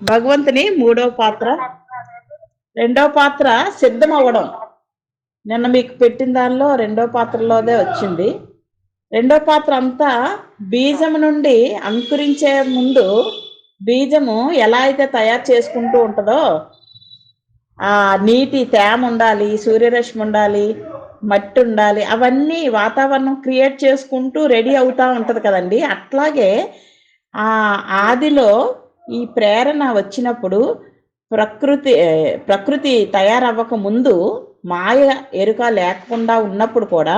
భగవంతుని మూడవ పాత్ర, రెండవ పాత్ర సిద్ధం అవ్వడం. నిన్న మీకు పెట్టిన దానిలో రెండో పాత్రలోదే వచ్చింది. రెండో పాత్ర అంతా బీజము నుండి అంకురించే ముందు బీజము ఎలా అయితే తయారు చేసుకుంటూ ఉంటుందో, ఆ నీటి తేమ ఉండాలి, సూర్యరశ్మి ఉండాలి, మట్టి ఉండాలి, అవన్నీ వాతావరణం క్రియేట్ చేసుకుంటూ రెడీ అవుతూ ఉంటుంది కదండి. అట్లాగే ఆ ఆదిలో ఈ ప్రేరణ వచ్చినప్పుడు ప్రకృతి తయారవ్వక ముందు, మాయ ఎరుక లేకుండా ఉన్నప్పుడు కూడా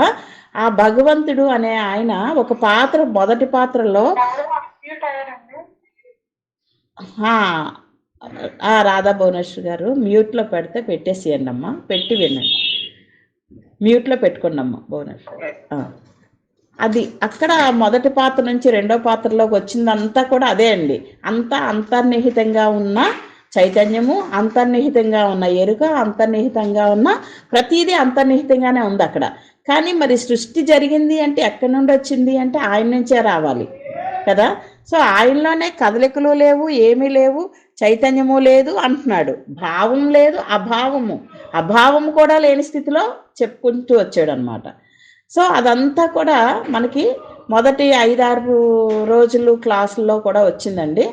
ఆ భగవంతుడు అనే ఆయన ఒక పాత్ర, మొదటి పాత్రలో రాధా భువనేశ్వర్ గారు మ్యూట్లో పెడితే పెట్టేసేయండి అమ్మా, పెట్టి వినండి. మ్యూట్లో పెట్టుకోండి అమ్మా భువనేశ్వర్. అది అక్కడ మొదటి పాత్ర నుంచి రెండో పాత్రలోకి వచ్చిందంతా కూడా అదే అండి. అంతా అంతర్నిహితంగా ఉన్న చైతన్యము, అంతర్నిహితంగా ఉన్న ఎరుక, అంతర్నిహితంగా ఉన్న ప్రతిదీ అంతర్నిహితంగానే ఉంది అక్కడ. కానీ మరి సృష్టి జరిగింది అంటే ఎక్కడి నుండి వచ్చింది అంటే ఆయన నుంచే రావాలి కదా. సో ఆయనలోనే కదలికలు లేవు, ఏమీ లేవు, చైతన్యము లేదు అంటున్నాడు. భావం లేదు, అభావము కూడా లేని స్థితిలో చెప్పుకుంటూ వచ్చాడు అనమాట. సో అదంతా కూడా మనకి మొదటి 5-6 రోజులు క్లాసుల్లో కూడా వచ్చిందండి.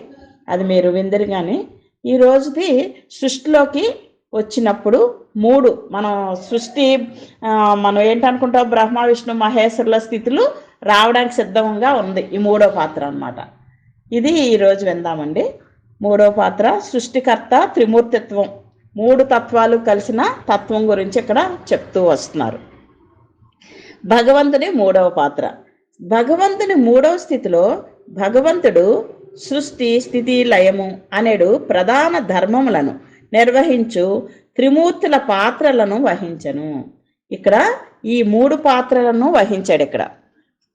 అది మీరు విందరు. కానీ ఈ రోజుది సృష్టిలోకి వచ్చినప్పుడు మనం సృష్టి మనం ఏంటనుకుంటాం, బ్రహ్మ విష్ణు మహేశ్వరుల స్థితులు రావడానికి సిద్ధంగా ఉంది ఈ మూడో పాత్ర అన్నమాట. ఇది ఈరోజు విందామండి. మూడో పాత్ర సృష్టికర్త త్రిమూర్తిత్వం, 3 తత్వాలు కలిసిన తత్వం గురించి ఇక్కడ చెప్తూ వస్తున్నారు. భగవంతుని మూడవ పాత్ర. భగవంతుని మూడవ స్థితిలో భగవంతుడు సృష్టి స్థితి లయము అనేడు ప్రధాన ధర్మములను నిర్వహించు త్రిమూర్తుల పాత్రలను వహించను. ఇక్కడ ఈ 3 పాత్రలను వహించాడు. ఇక్కడ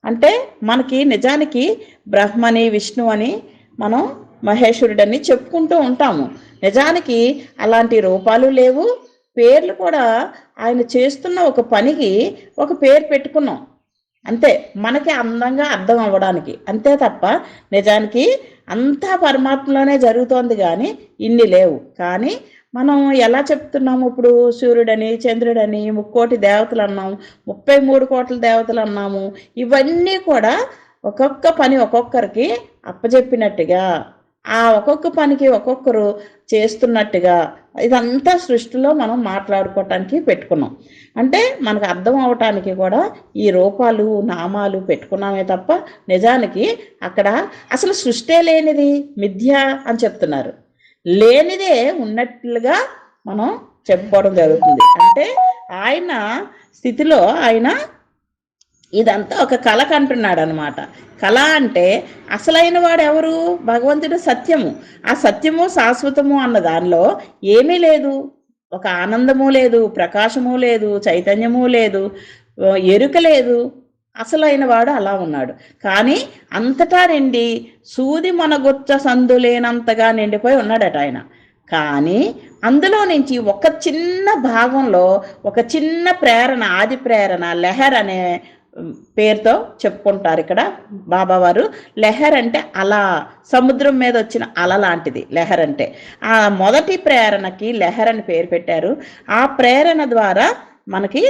అంటే మనకి నిజానికి బ్రహ్మని, విష్ణు అని, మనం మహేశ్వరుడని చెప్పుకుంటూ ఉంటాము. నిజానికి అలాంటి రూపాలు లేవు, పేర్లు కూడా ఆయన చేస్తున్న ఒక పనికి ఒక పేరు పెట్టుకున్నాం అంతే, మనకి అందంగా అర్థం అవ్వడానికి, అంతే తప్ప నిజానికి అంతా పరమాత్మలోనే జరుగుతోంది. కానీ ఇన్ని లేవు. కానీ మనం ఎలా చెప్తున్నాము, ఇప్పుడు సూర్యుడని, చంద్రుడని, 3 కోటి దేవతలు అన్నాము, 33 కోట్ల దేవతలు అన్నాము. ఇవన్నీ కూడా ఒక్కొక్క పని ఒక్కొక్కరికి అప్పచెప్పినట్టుగా, ఆ ఒక్కొక్క పనికి ఒక్కొక్కరు చేస్తున్నట్టుగా ఇదంతా సృష్టిలో మనం మాట్లాడుకోవటానికి పెట్టుకున్నాం. అంటే మనకు అర్థం అవటానికి కూడా ఈ రూపాలు, నామాలు పెట్టుకున్నామే తప్ప నిజానికి అక్కడ అసలు సృష్టే లేనిది మిథ్య అని చెప్తున్నారు. లేనిదే ఉన్నట్లుగా మనం చెప్పుకోవడం జరుగుతుంది. అంటే ఆయన స్థితిలో ఆయన ఇదంతా ఒక కళ కంటున్నాడు అనమాట. కళ అంటే అసలైన వాడు ఎవరు? భగవంతుడు సత్యము. ఆ సత్యము శాశ్వతము అన్న దానిలో ఏమీ లేదు. ఒక ఆనందము లేదు, ప్రకాశము లేదు, చైతన్యము లేదు, ఎరుక లేదు. అసలైన వాడు అలా ఉన్నాడు. కానీ అంతటా నిండి సూది మనగొచ్చ సందులేనంతగా నిండిపోయి ఉన్నాడట ఆయన. కానీ అందులో నుంచి ఒక చిన్న భాగంలో ఒక చిన్న ప్రేరణ, ఆది ప్రేరణ, లెహర్ అనే పేరుతో చెప్పుకుంటారు ఇక్కడ బాబావారు. లెహర్ అంటే అల, సముద్రం మీద వచ్చిన అల లాంటిది లెహర్ అంటే. ఆ మొదటి ప్రేరణకి లెహర్ అని పేరు పెట్టారు. ఆ ప్రేరణ ద్వారా మనకి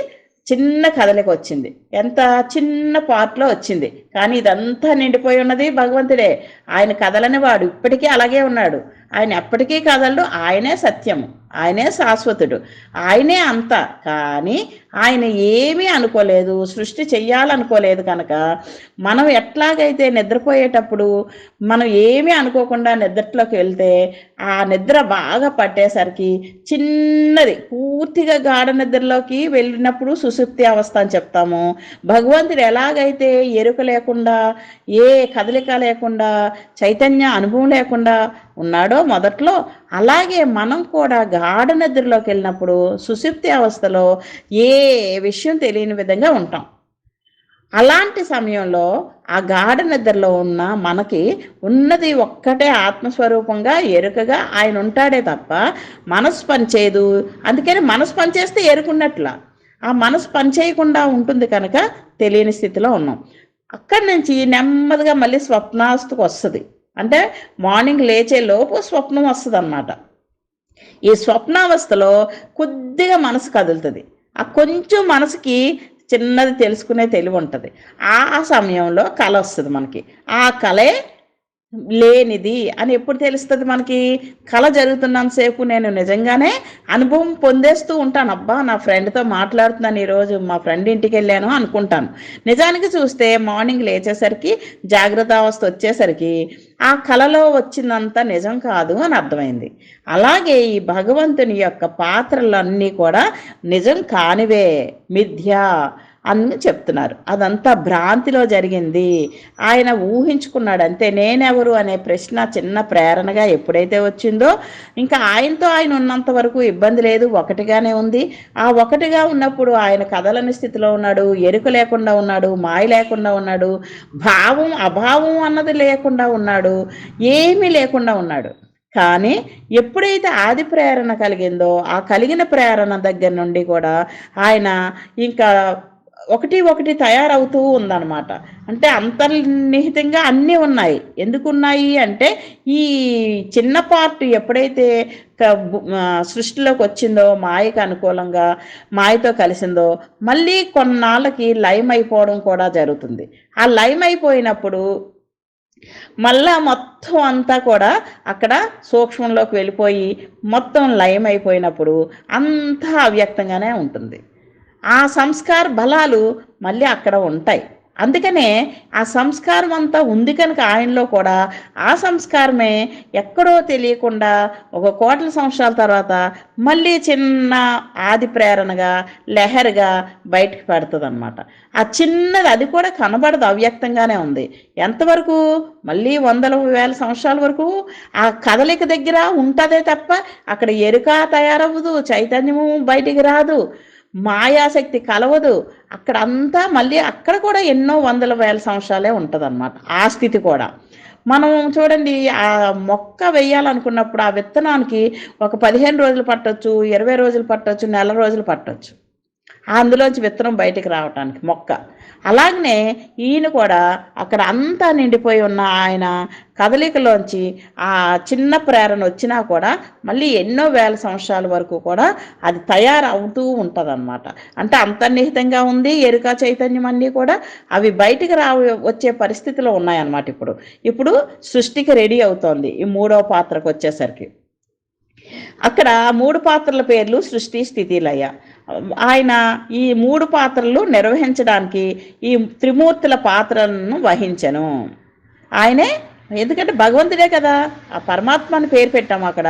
చిన్న కదలిక వచ్చింది. ఎంత చిన్న పార్ట్లో వచ్చింది. కానీ ఇదంతా నిండిపోయి ఉన్నది భగవంతుడే. ఆయన కదలని వాడు ఇప్పటికీ అలాగే ఉన్నాడు. ఆయన ఎప్పటికీ కదలడు. ఆయనే సత్యము, ఆయనే శాశ్వతుడు, ఆయనే అంతా. కానీ ఆయన ఏమీ అనుకోలేదు, సృష్టి చెయ్యాలనుకోలేదు. కనుక మనం ఎట్లాగైతే నిద్రపోయేటప్పుడు మనం ఏమీ అనుకోకుండా నిద్రలోకి వెళ్తే ఆ నిద్ర బాగా పట్టేసరికి చిన్నది పూర్తిగా గాఢ నిద్రలోకి వెళ్ళినప్పుడు సుషుప్తి అవస్థ అని చెప్తాము. భగవంతుడు ఎలాగైతే ఎరుక లేకుండా, ఏ కదలిక లేకుండా, చైతన్య అనుభవం లేకుండా ఉన్నాడో మొదట్లో, అలాగే మనం కూడా గాఢ నిద్రలోకి వెళ్ళినప్పుడు సుషుప్తి అవస్థలో ఏ విషయం తెలియని విధంగా ఉంటాం. అలాంటి సమయంలో ఆ గాఢ నిద్రలో ఉన్న మనకి ఉన్నది ఒక్కటే ఆత్మస్వరూపంగా, ఎరుకగా ఆయన ఉంటాడే తప్ప మనసు పనిచేయదు. అందుకని మనసు పనిచేస్తే ఎరుకున్నట్ల, ఆ మనసు పనిచేయకుండా ఉంటుంది కనుక తెలియని స్థితిలో ఉన్నాం. అక్కడి నుంచి నెమ్మదిగా మళ్ళీ స్వప్నావస్థకు వస్తుంది. అంటే మార్నింగ్ లేచే లోపు స్వప్నం వస్తుంది అన్నమాట. ఈ స్వప్నావస్థలో కొద్దిగా మనసు కదులుతుంది. ఆ కొంచెం మనసుకి చిన్నది తెలుసుకునే తెలివి ఉంటుంది. ఆ సమయంలో కల వస్తుంది మనకి. ఆ కలే లేనిది అని ఎప్పుడు తెలుస్తుంది మనకి? కళ జరుగుతున్నంతసేపు నేను నిజంగానే అనుభవం పొందేస్తూ ఉంటాను. అబ్బా, నా ఫ్రెండ్తో మాట్లాడుతున్నాను, ఈరోజు మా ఫ్రెండ్ ఇంటికి వెళ్ళాను అనుకుంటాను. నిజానికి చూస్తే మార్నింగ్ లేచేసరికి, జాగ్రత్త అవస్థ వచ్చేసరికి ఆ కళలో వచ్చిందంత నిజం కాదు అని అర్థమైంది. అలాగే ఈ భగవంతుని యొక్క పాత్రలన్నీ కూడా నిజం కానివే, మిథ్య అని చెప్తున్నారు. అదంతా భ్రాంతిలో జరిగింది, ఆయన ఊహించుకున్నాడు అంతే. నేనెవరు అనే ప్రశ్న చిన్న ప్రేరణగా ఎప్పుడైతే వచ్చిందో, ఇంకా ఆయనతో ఆయన ఉన్నంత వరకు ఇబ్బంది లేదు, ఒకటిగానే ఉంది. ఆ ఒకటిగా ఉన్నప్పుడు ఆయన కదలని స్థితిలో ఉన్నాడు, ఎరుక లేకుండా ఉన్నాడు, మాయ లేకుండా ఉన్నాడు, భావం అభావం అన్నది లేకుండా ఉన్నాడు, ఏమీ లేకుండా ఉన్నాడు. కానీ ఎప్పుడైతే ఆది ప్రేరణ కలిగిందో, ఆ కలిగిన ప్రేరణ దగ్గర నుండి కూడా ఆయన ఇంకా ఒకటి ఒకటి తయారవుతూ ఉందన్నమాట. అంటే అంతర్నిహితంగా అన్నీ ఉన్నాయి. ఎందుకు ఉన్నాయి అంటే, ఈ చిన్న పార్ట్ ఎప్పుడైతే సృష్టిలోకి వచ్చిందో, మాయకు అనుకూలంగా మాయతో కలిసిందో, మళ్ళీ కొన్నాళ్ళకి లయం అయిపోవడం కూడా జరుగుతుంది. ఆ లయం అయిపోయినప్పుడు మళ్ళా మొత్తం అంతా కూడా అక్కడ సూక్ష్మంలోకి వెళ్ళిపోయి మొత్తం లయం అయిపోయినప్పుడు అంతా అవ్యక్తంగానే ఉంటుంది. ఆ సంస్కార బలాలు మళ్ళీ అక్కడ ఉంటాయి. అందుకనే ఆ సంస్కారం అంతా ఉంది కనుక ఆయనలో కూడా ఆ సంస్కారమే ఎక్కడో తెలియకుండా ఒక కోట్ల సంవత్సరాల తర్వాత మళ్ళీ చిన్న ఆది ప్రేరణగా, లెహర్గా బయటకు పడుతుంది అనమాట. ఆ చిన్నది అది కూడా కనబడదు, అవ్యక్తంగానే ఉంది. ఎంతవరకు? మళ్ళీ వందల వేల సంవత్సరాల వరకు ఆ కదలిక దగ్గర ఉంటుందే తప్ప అక్కడ ఎరుక తయారవ్వదు, చైతన్యము బయటికి రాదు, మాయాశక్తి కలవదు. అక్కడ అంతా మళ్ళీ అక్కడ కూడా ఎన్నో వందల వేల సంవత్సరాలే ఉంటుంది అన్నమాట. ఆ స్థితి కూడా మనం చూడండి, ఆ మొక్క వేయాలనుకున్నప్పుడు ఆ విత్తనానికి ఒక 15 రోజులు పట్టొచ్చు, 20 రోజులు పట్టొచ్చు, నెల రోజులు పట్టొచ్చు అందులోంచి విత్తనం బయటికి రావటానికి మొక్క. అలాగనే ఈయన కూడా అక్కడ అంతా నిండిపోయి ఉన్న ఆయన కదలికలోంచి ఆ చిన్న ప్రేరణ వచ్చినా కూడా మళ్ళీ ఎన్నో వేల సంవత్సరాల వరకు కూడా అది తయారవుతూ ఉంటుంది అన్నమాట. అంటే అంతర్నిహితంగా ఉంది, ఎరుక చైతన్యం అన్నీ కూడా అవి బయటికి వచ్చే పరిస్థితిలో ఉన్నాయన్నమాట. ఇప్పుడు సృష్టికి రెడీ అవుతోంది ఈ 3వ పాత్రకు వచ్చేసరికి. అక్కడ 3 పాత్రల పేర్లు సృష్టి, స్థితి, లయ. ఆయన ఈ 3 పాత్రలు నిర్వహించడానికి ఈ త్రిమూర్తుల పాత్రలను వహించను ఆయనే. ఎందుకంటే భగవంతుడే కదా, ఆ పరమాత్మ అని పేరు పెట్టాము అక్కడ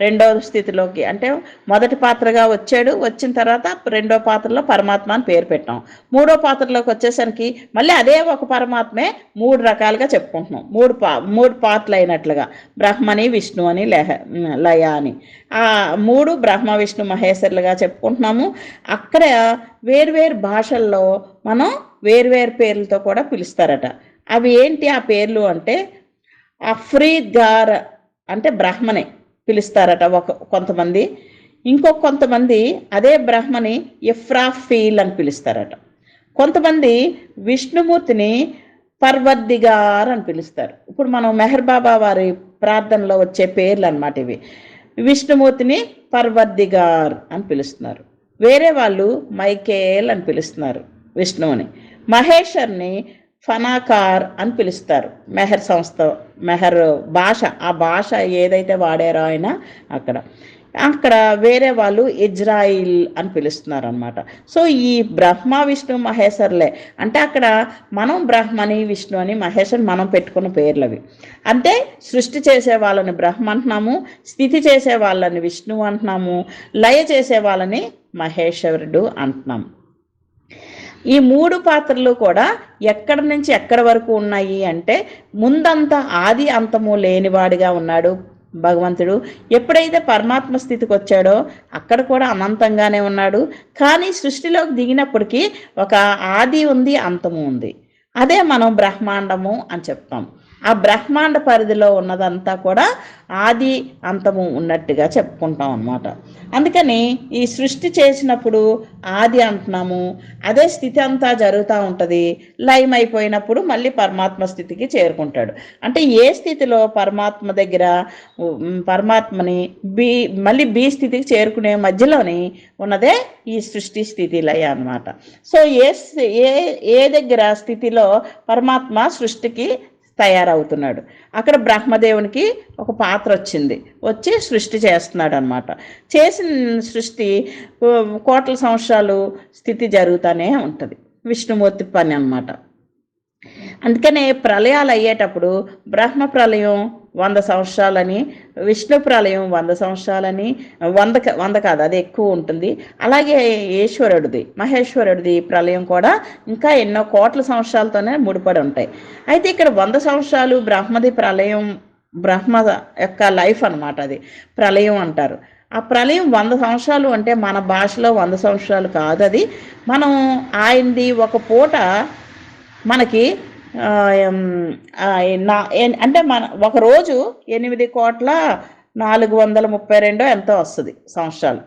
రెండవ స్థితిలోకి. అంటే మొదటి పాత్రగా వచ్చాడు, వచ్చిన తర్వాత రెండో పాత్రలో పరమాత్మ అని పేరు పెట్టాం. మూడో పాత్రలోకి వచ్చేసరికి మళ్ళీ అదే ఒక పరమాత్మే 3 రకాలుగా చెప్పుకుంటున్నాం. మూడు పాత్రలు అయినట్లుగా బ్రహ్మని, విష్ణు అని, లయ అని. ఆ 3 బ్రహ్మ విష్ణు మహేశ్వరులుగా చెప్పుకుంటున్నాము. అక్కడ వేర్వేరు భాషల్లో మనం వేర్వేరు పేర్లతో కూడా పిలుస్తారట. అవి ఏంటి ఆ పేర్లు అంటే, అఫ్రీద్గార్ అంటే బ్రహ్మని పిలుస్తారట కొంతమంది. కొంతమంది అదే బ్రహ్మని ఇఫ్రాఫీల్ అని పిలుస్తారట. కొంతమంది విష్ణుమూర్తిని పర్వద్దిగార్ అని పిలుస్తారు. ఇప్పుడు మనం మెహర్ బాబా వారి ప్రార్థనలో వచ్చే పేర్లు అన్నమాట ఇవి. విష్ణుమూర్తిని పర్వద్దిగార్ అని పిలుస్తున్నారు. వేరే వాళ్ళు మైకేల్ అని పిలుస్తున్నారు విష్ణువుని. మహేశ్వర్ని ఫనాకార్ అని పిలుస్తారు. మెహర్ సంస్థ, మెహర్ భాష, ఆ భాష ఏదైతే వాడారో ఆయన అక్కడ వేరే వాళ్ళు ఇజ్రాయిల్ అని పిలుస్తున్నారు అనమాట. సో ఈ బ్రహ్మ విష్ణు మహేశ్వర్లే అంటే అక్కడ మనం బ్రహ్మని, విష్ణు అని, మహేశ్వర్ మనం పెట్టుకున్న పేర్లు అవి. అంటే సృష్టి చేసే వాళ్ళని బ్రహ్మ అంటున్నాము, స్థితి చేసే వాళ్ళని విష్ణు అంటున్నాము, లయ చేసే వాళ్ళని మహేశ్వరుడు అంటున్నాము. ఈ 3 పాత్రలు కూడా ఎక్కడి నుంచి ఎక్కడి వరకు ఉన్నాయి అంటే, ముందంతా ఆది అంతము లేనివాడిగా ఉన్నాడు భగవంతుడు. ఎప్పుడైతే పరమాత్మ స్థితికి వచ్చాడో అక్కడ కూడా అనంతంగానే ఉన్నాడు. కానీ సృష్టిలోకి దిగినప్పటికీ ఒక ఆది ఉంది, అంతము ఉంది. అదే మనం బ్రహ్మాండము అని చెప్తాం. ఆ బ్రహ్మాండ పరిధిలో ఉన్నదంతా కూడా ఆది అంతము ఉన్నట్టుగా చెప్పుకుంటాం అన్నమాట. అందుకని ఈ సృష్టి చేసినప్పుడు ఆది అంటున్నాము, అదే స్థితి అంతా జరుగుతూ ఉంటుంది. లయం అయిపోయినప్పుడు మళ్ళీ పరమాత్మ స్థితికి చేరుకుంటాడు. అంటే ఏ స్థితిలో పరమాత్మ దగ్గర పరమాత్మని మళ్ళీ బి స్థితికి చేరుకునే మధ్యలోని ఉన్నదే ఈ సృష్టి స్థితి లయ అన్నమాట. సో ఏ ఏ దగ్గర స్థితిలో పరమాత్మ సృష్టికి తయారవుతున్నాడు, అక్కడ బ్రహ్మదేవునికి ఒక పాత్ర వచ్చి సృష్టి చేస్తున్నాడు అనమాట. చేసిన సృష్టి కోట్ల సంవత్సరాలు స్థితి జరుగుతూనే ఉంటుంది, విష్ణుమూర్తి పని అన్నమాట. అందుకనే ప్రళయాలు అయ్యేటప్పుడు బ్రహ్మ ప్రళయం 100 సంవత్సరాలని, విష్ణు ప్రళయం 100 సంవత్సరాలని, 100 కాదు, అది ఎక్కువ ఉంటుంది. అలాగే మహేశ్వరుడిది ప్రళయం కూడా ఇంకా ఎన్నో కోట్ల సంవత్సరాలతోనే ముడిపడి ఉంటాయి. అయితే ఇక్కడ 100 సంవత్సరాలు బ్రహ్మది ప్రళయం, బ్రహ్మ యొక్క లైఫ్ అన్నమాట, అది ప్రళయం అంటారు. ఆ ప్రళయం 100 సంవత్సరాలు అంటే మన భాషలో 100 సంవత్సరాలు కాదు. అది మనం ఆయనది ఒక పూట మనకి అంటే ఒకరోజు 8,432 ఎంతో వస్తుంది సంవత్సరాలు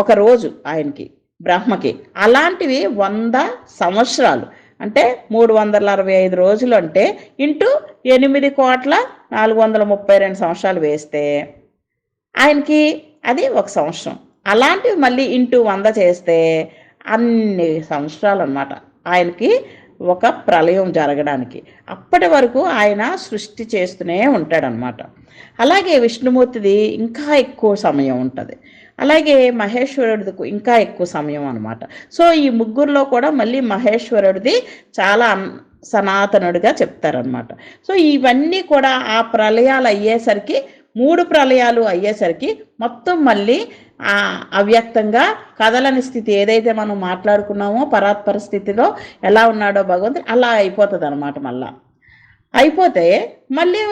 ఒక రోజు ఆయనకి, బ్రహ్మకి. అలాంటివి 100 సంవత్సరాలు అంటే 365 రోజులు అంటే ఇంటూ 8,432 సంవత్సరాలు వేస్తే ఆయనకి అది ఒక సంవత్సరం. అలాంటివి మళ్ళీ ఇంటూ 100 చేస్తే అన్ని సంవత్సరాలు అన్నమాట ఆయనకి ఒక ప్రళయం జరగడానికి. అప్పటి వరకు ఆయన సృష్టి చేస్తూనే ఉంటాడనమాట. అలాగే విష్ణుమూర్తిది ఇంకా ఎక్కువ సమయం ఉంటుంది, అలాగే మహేశ్వరుడిది ఇంకా ఎక్కువ సమయం అనమాట. సో ఈ ముగ్గురులో కూడా మళ్ళీ మహేశ్వరుడిది చాలా సనాతనుడిగా చెప్తారనమాట. సో ఇవన్నీ కూడా ఆ ప్రళయాలు అయ్యేసరికి, 3 ప్రళయాలు అయ్యేసరికి మొత్తం మళ్ళీ అవ్యక్తంగా కదలని స్థితి ఏదైతే మనం మాట్లాడుకున్నామో పరాత్పర స్థితిలో ఎలా ఉన్నాడో భగవంతుడు, అలా అయిపోతుంది అనమాట. మళ్ళా అయిపోతే మళ్ళీ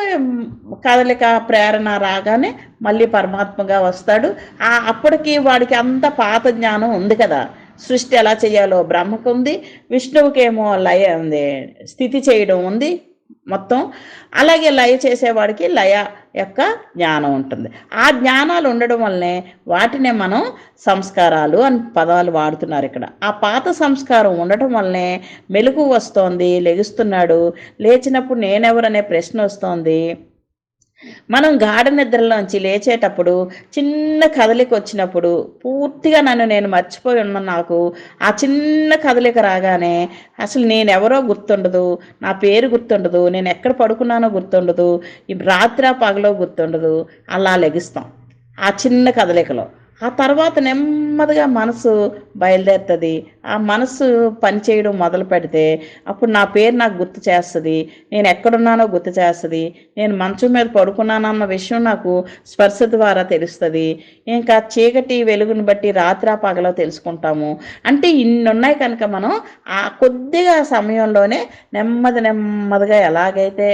కదలిక ప్రేరణ రాగానే మళ్ళీ పరమాత్మగా వస్తాడు. అప్పటికి వాడికి అంత పాత జ్ఞానం ఉంది కదా, సృష్టి ఎలా చేయాలో బ్రహ్మకు ఉంది, విష్ణువుకేమో లయ ఉంది, స్థితి చేయడం ఉంది మొత్తం. అలాగే లయ చేసేవాడికి లయ యొక్క జ్ఞానం ఉంటుంది. ఆ జ్ఞానాలు ఉండడం వల్లనే వాటినే మనం సంస్కారాలు అని పదాలు వాడుతున్నారు ఇక్కడ. ఆ పాత సంస్కారం ఉండటం వల్లనే మెలకు వస్తోంది, లెగుస్తున్నాడు. లేచినప్పుడు నేనెవరనే ప్రశ్న వస్తోంది. మనం గాఢ నిద్రలోంచి లేచేటప్పుడు చిన్న కదలిక వచ్చినప్పుడు పూర్తిగా నన్ను నేను మర్చిపోయి ఉన్న నాకు ఆ చిన్న కదలిక రాగానే అసలు నేనెవరో గుర్తుండదు, నా పేరు గుర్తుండదు, నేను ఎక్కడ పడుకున్నానో గుర్తుండదు, రాత్రి పగలో గుర్తుండదు. అలా లెగిస్తాం ఆ చిన్న కదలికలో. ఆ తర్వాత నెమ్మదిగా మనసు బయలుదేరుతుంది. ఆ మనసు పనిచేయడం మొదలు పెడితే అప్పుడు నా పేరు నాకు గుర్తు చేస్తుంది, నేను ఎక్కడున్నానో గుర్తు చేస్తుంది, నేను మంచం మీద పడుకున్నానన్న విషయం నాకు స్పర్శ ద్వారా తెలుస్తుంది. ఇంకా చీకటి వెలుగుని బట్టి రాత్రి పగలో తెలుసుకుంటాము. అంటే ఇన్ని ఉన్నాయి కనుక మనం ఆ కొద్దిగా సమయంలోనే నెమ్మదిగా ఎలాగైతే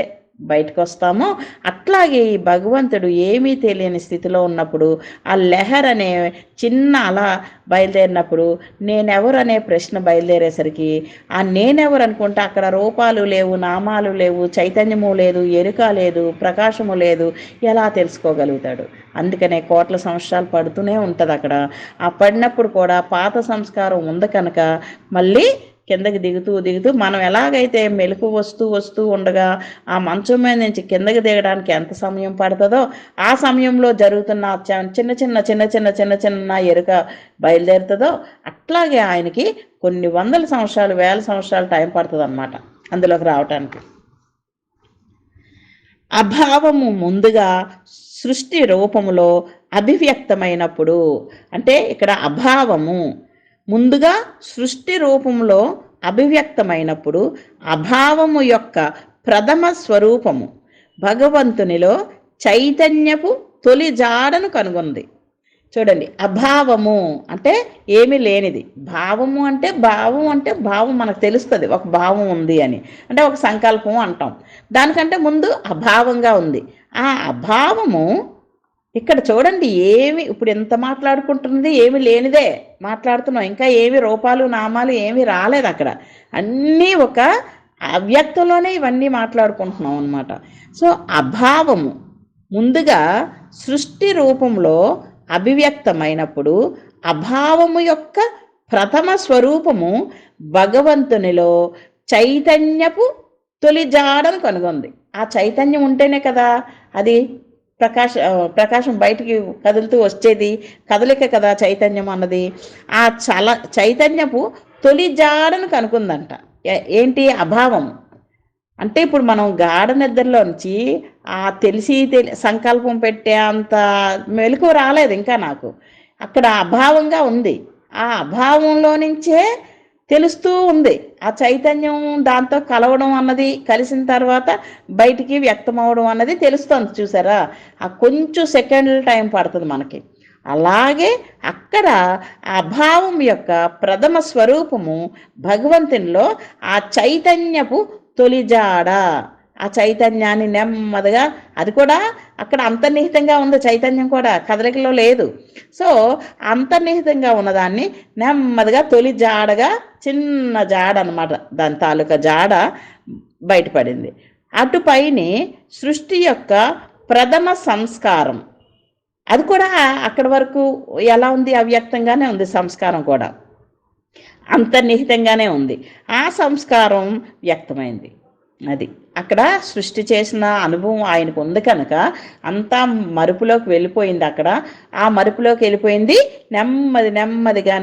బయటకు వస్తామో అట్లాగే ఈ భగవంతుడు ఏమీ తెలియని స్థితిలో ఉన్నప్పుడు ఆ లెహర్ అనే చిన్న అలా బయలుదేరినప్పుడు నేనెవరు అనే ప్రశ్న బయలుదేరేసరికి ఆ నేనెవరు అనుకుంటే అక్కడ రూపాలు లేవు, నామాలు లేవు, చైతన్యము లేదు, ఎరుక లేదు, ప్రకాశము లేదు, ఎలా తెలుసుకోగలుగుతాడు? అందుకనే కోట్ల సంవత్సరాలు పడుతూనే ఉంటుంది అక్కడ. ఆ పడినప్పుడు కూడా పాత సంస్కారం ఉంది కనుక మళ్ళీ కిందకి దిగుతూ మనం ఎలాగైతే మెలకు వస్తూ ఉండగా ఆ మంచం మీద నుంచి కిందకి దిగడానికి ఎంత సమయం పడుతుందో ఆ సమయంలో జరుగుతున్న చిన్న ఎరుక బయలుదేరుతుందో అట్లాగే ఆయనకి కొన్ని 100 సంవత్సరాలు 1000 సంవత్సరాలు టైం పడుతుంది అన్నమాట అందులోకి రావటానికి. అభావము ముందుగా సృష్టి రూపములో అభివ్యక్తమైనప్పుడు, అంటే ఇక్కడ అభావము ముందుగా సృష్టి రూపంలో అభివ్యక్తమైనప్పుడు అభావము యొక్క ప్రథమ స్వరూపము భగవంతునిలో చైతన్యపు తొలి జాడను కనుగొంది. చూడండి, అభావము అంటే ఏమీ లేనిది, భావము అంటే భావం మనకు తెలుస్తుంది, ఒక భావం ఉంది అని, అంటే ఒక సంకల్పం అంటాం. దానికంటే ముందు అభావంగా ఉంది. ఆ అభావము ఇక్కడ చూడండి, ఇప్పుడు ఎంత మాట్లాడుకుంటున్నది ఏమి లేనిదే మాట్లాడుతున్నాం. ఇంకా ఏమి రూపాలు నామాలు ఏమి రాలేదు అక్కడ. అన్నీ ఒక అవ్యక్తంలోనే ఇవన్నీ మాట్లాడుకుంటున్నాం అనమాట. సో అభావము ముందుగా సృష్టి రూపంలో అభివ్యక్తమైనప్పుడు అభావము యొక్క ప్రథమ స్వరూపము భగవంతునిలో చైతన్యపు తొలి జాడను కనుగొంది. ఆ చైతన్యం ఉంటేనే కదా అది ప్రకాశం బయటికి కదులుతూ వచ్చేది, కదలిక కదా చైతన్యం అన్నది. ఆ చైతన్యపు తొలి జాడను కనుక్కుందంట. ఏంటి? అభావం. అంటే ఇప్పుడు మనం గాఢ నిద్రలోంచి ఆ సంకల్పం పెట్టే అంత మెలకువ రాలేదు ఇంకా నాకు. అక్కడ అభావంగా ఉంది. ఆ అభావంలో నుంచే తెలుస్తూ ఉంది ఆ చైతన్యం దాంతో కలవడం అన్నది, కలిసిన తర్వాత బయటికి వ్యక్తం అవడం అన్నది తెలుస్తుంది. చూసారా? ఆ కొంచెం సెకండ్ల టైం పడుతుంది మనకి. అలాగే అక్కడ అభావం యొక్క ప్రథమ స్వరూపము భగవంతునిలో ఆ చైతన్యపు తొలిజాడ. ఆ చైతన్యాన్ని నెమ్మదిగా, అది కూడా అక్కడ అంతర్నిహితంగా ఉంది, చైతన్యం కూడా కదలికలో లేదు. సో అంతర్నిహితంగా ఉన్నదాన్ని నెమ్మదిగా తొలి జాడగా, చిన్న జాడ అనమాట, దాని తాలూకా జాడ బయటపడింది. అటుపైని సృష్టి యొక్క ప్రథమ సంస్కారం, అది కూడా అక్కడి వరకు ఎలా ఉంది? అవ్యక్తంగానే ఉంది. సంస్కారం కూడా అంతర్నిహితంగానే ఉంది. ఆ సంస్కారం వ్యక్తమైంది. అది అక్కడ సృష్టి చేసిన అనుభవం ఆయనకు ఉంది కనుక అంతా మరుపులోకి వెళ్ళిపోయింది. అక్కడ ఆ మరుపులోకి వెళ్ళిపోయింది. నెమ్మదిగా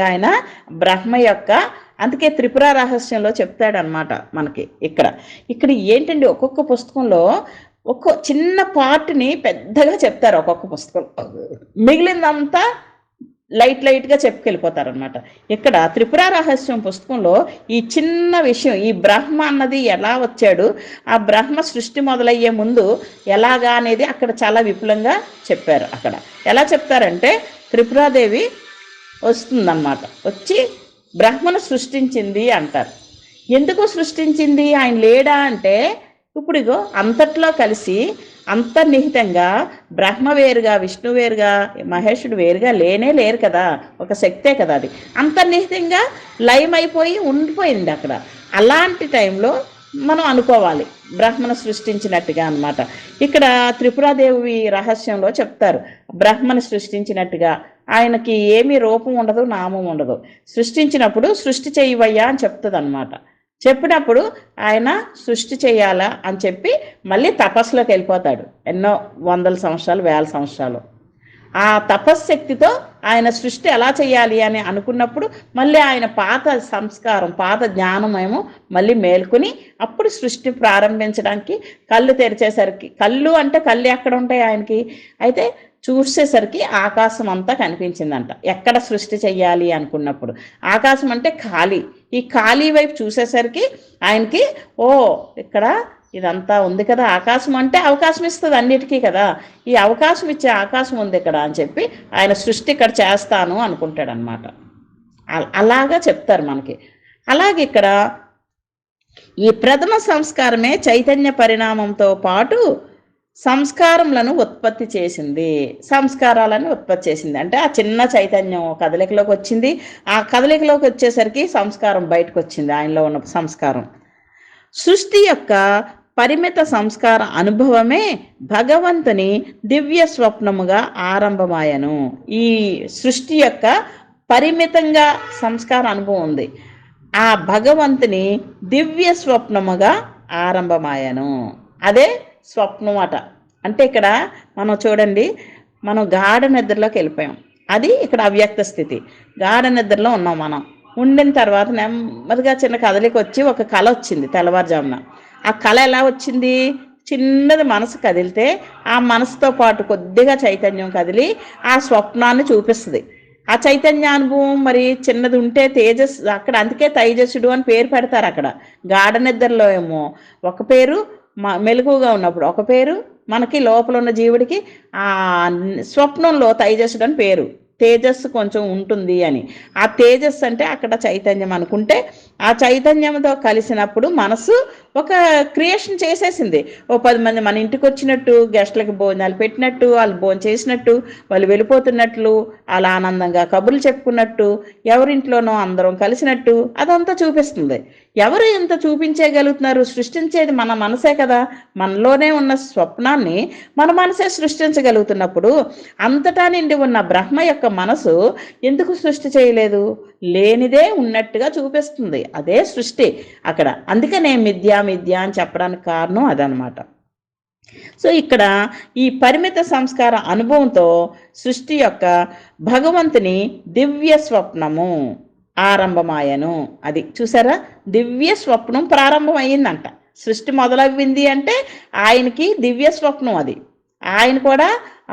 ఆయన బ్రహ్మ యొక్క, అందుకే త్రిపుర రహస్యంలో చెప్తాడనమాట మనకి. ఇక్కడ ఏంటండి, ఒక్కొక్క పుస్తకంలో చిన్న పార్ట్ని పెద్దగా చెప్తారు ఒక్కొక్క పుస్తకం, మిగిలిందంతా లైట్గా చెప్పుకెళ్ళిపోతారనమాట. ఇక్కడ త్రిపుర రహస్యం పుస్తకంలో ఈ చిన్న విషయం, ఈ బ్రహ్మ అన్నది ఎలా వచ్చాడు, ఆ బ్రహ్మ సృష్టి మొదలయ్యే ముందు ఎలాగా అనేది అక్కడ చాలా విపులంగా చెప్పారు. అక్కడ ఎలా చెప్తారంటే, త్రిపురాదేవి వస్తుందన్నమాట, వచ్చి బ్రహ్మను సృష్టించింది అంటారు. ఎందుకు సృష్టించింది? ఆయన లేడా అంటే, ఇప్పుడు ఇగో అంతట్లో కలిసి అంతర్నిహితంగా బ్రహ్మ వేరుగా, విష్ణు వేరుగా, మహేషుడు వేరుగా లేరు కదా, ఒక శక్తే కదా, అది అంతర్నిహితంగా లయమైపోయి ఉండిపోయింది అక్కడ. అలాంటి టైంలో మనం అనుకోవాలి బ్రహ్మను సృష్టించినట్టుగా అనమాట. ఇక్కడ త్రిపురాదేవి రహస్యంలో చెప్తారు, బ్రహ్మను సృష్టించినట్టుగా. ఆయనకి ఏమీ రూపం ఉండదు, నామం ఉండదు. సృష్టించినప్పుడు సృష్టి చేయవయ్యా అని చెప్తుంది అనమాట. చెప్పినప్పుడు ఆయన సృష్టి చేయాలా అని చెప్పి మళ్ళీ తపస్సులోకి వెళ్ళిపోతాడు. ఎన్నో వందల సంవత్సరాలు, వేల సంవత్సరాలు ఆ తపశ్శక్తితో ఆయన సృష్టి ఎలా చేయాలి అని అనుకున్నప్పుడు మళ్ళీ ఆయన పాత సంస్కారం, పాత జ్ఞానమేమో మళ్ళీ మేల్కొని అప్పుడు సృష్టి ప్రారంభించడానికి కళ్ళు తెరిచేసరికి, కళ్ళు అంటే కళ్ళు ఎక్కడ ఉంటాయి ఆయనకి, అయితే చూసేసరికి ఆకాశం అంతా కనిపించిందంట. ఎక్కడ సృష్టి చెయ్యాలి అనుకున్నప్పుడు ఆకాశం అంటే ఖాళీ, ఈ ఖాళీ వైపు చూసేసరికి ఆయనకి ఇక్కడ ఇదంతా ఉంది కదా, ఆకాశం అంటే అవకాశం ఇస్తుంది అన్నిటికీ కదా, ఈ అవకాశం ఇచ్చే ఆకాశం ఉంది ఇక్కడ అని చెప్పి ఆయన సృష్టి ఇక్కడ చేస్తాను అనుకుంటాడనమాట. అలాగా చెప్తారు మనకి. అలాగే ఇక్కడ ఈ ప్రథమ సంస్కారమే చైతన్య పరిణామంతో పాటు సంస్కారములను ఉత్పత్తి చేసింది. సంస్కారాలను ఉత్పత్తి చేసింది అంటే ఆ చిన్న చైతన్యం కదలికలోకి వచ్చింది. ఆ కదలికలోకి వచ్చేసరికి సంస్కారం బయటకు వచ్చింది, ఆయనలో ఉన్న సంస్కారం. సృష్టి యొక్క పరిమిత సంస్కార అనుభవమే భగవంతుని దివ్య స్వప్నముగా ఆరంభమాయను. ఈ సృష్టి యొక్క పరిమితంగా సంస్కార అనుభవం ఉంది, ఆ భగవంతుని దివ్య స్వప్నముగా ఆరంభమాయను. అదే స్వప్నం అట. అంటే ఇక్కడ మనం చూడండి, మనం గాఢ నిద్రలోకి వెళ్ళిపోయాం, అది ఇక్కడ అవ్యక్త స్థితి. గాఢ నిద్రలో ఉన్నాం. మనం ఉండిన తర్వాత నెమ్మదిగా చిన్న కదలికి వచ్చి ఒక కళ వచ్చింది తెల్లవారుజామున. ఆ కళ ఎలా వచ్చింది? చిన్నది మనసు కదిలితే ఆ మనసుతో పాటు కొద్దిగా చైతన్యం కదిలి ఆ స్వప్నాన్ని చూపిస్తుంది. ఆ చైతన్యానుభవం మరి చిన్నది ఉంటే తేజస్, అక్కడ అందుకే తైజస్సుడు అని పేరు పెడతారు. అక్కడ గాఢ నిద్రలో ఏమో ఒక పేరు, మెలకుగా ఉన్నప్పుడు ఒక పేరు, మనకి లోపల ఉన్న జీవుడికి ఆ స్వప్నంలో తైజస్సుడు అని పేరు. తేజస్సు కొంచెం ఉంటుంది అని, ఆ తేజస్సు అంటే అక్కడ చైతన్యం అనుకుంటే ఆ చైతన్యంతో కలిసినప్పుడు మనసు ఒక క్రియేషన్ చేసేసింది. ఓ 10 మంది మన ఇంటికి వచ్చినట్టు, గెస్ట్లకి భోజనాలు పెట్టినట్టు, వాళ్ళు భోజనం చేసినట్టు, వాళ్ళు వెళ్ళిపోతున్నట్లు, అలా ఆనందంగా కబుర్లు చెప్పుకున్నట్టు, ఎవరింట్లోనో అందరం కలిసినట్టు అదంతా చూపిస్తుంది. ఎవరు ఇంత చూపించగలుగుతున్నారు? సృష్టించేది మన మనసే కదా. మనలోనే ఉన్న స్వప్నాన్ని మన మనసే సృష్టించగలుగుతున్నప్పుడు అంతటా నిండి ఉన్న బ్రహ్మ యొక్క మనసు ఎందుకు సృష్టి చేయలేదు? లేనిదే ఉన్నట్టుగా చూపిస్తుంది. అదే సృష్టి అక్కడ. అందుకనే మిథ్యా మిథ్య అని చెప్పడానికి కారణం అదనమాట. సో ఇక్కడ ఈ పరిమిత సంస్కార అనుభవంతో సృష్టి యొక్క భగవంతుని దివ్య స్వప్నము ఆరంభమాయను. అది చూసారా, దివ్య స్వప్నం ప్రారంభం అయ్యిందంట. సృష్టి మొదలవ్వింది అంటే ఆయనకి దివ్య స్వప్నం అది. ఆయన కూడా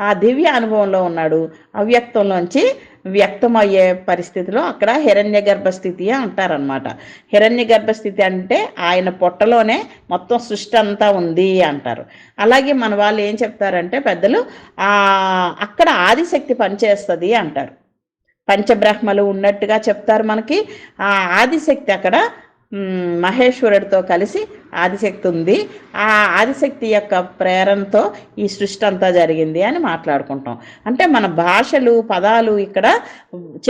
ఆ దివ్య అనుభవంలో ఉన్నాడు. అవ్యక్తంలోంచి వ్యక్తమయ్యే పరిస్థితిలో అక్కడ హిరణ్య గర్భస్థితి అంటారనమాట. హిరణ్య గర్భస్థితి అంటే ఆయన పొట్టలోనే మొత్తం సృష్టి అంతా ఉంది అంటారు. అలాగే మన వాళ్ళు ఏం చెప్తారంటే పెద్దలు, అక్కడ ఆదిశక్తి పనిచేస్తుంది అంటారు. పంచబ్రహ్మలు ఉన్నట్టుగా చెప్తారు మనకి. ఆ ఆదిశక్తి అక్కడ మహేశ్వరుడితో కలిసి ఆదిశక్తి ఉంది. ఆ ఆదిశక్తి యొక్క ప్రేరణతో ఈ సృష్టి అంతా జరిగింది అని మాట్లాడుకుంటాం. అంటే మన భాషలు, పదాలు ఇక్కడ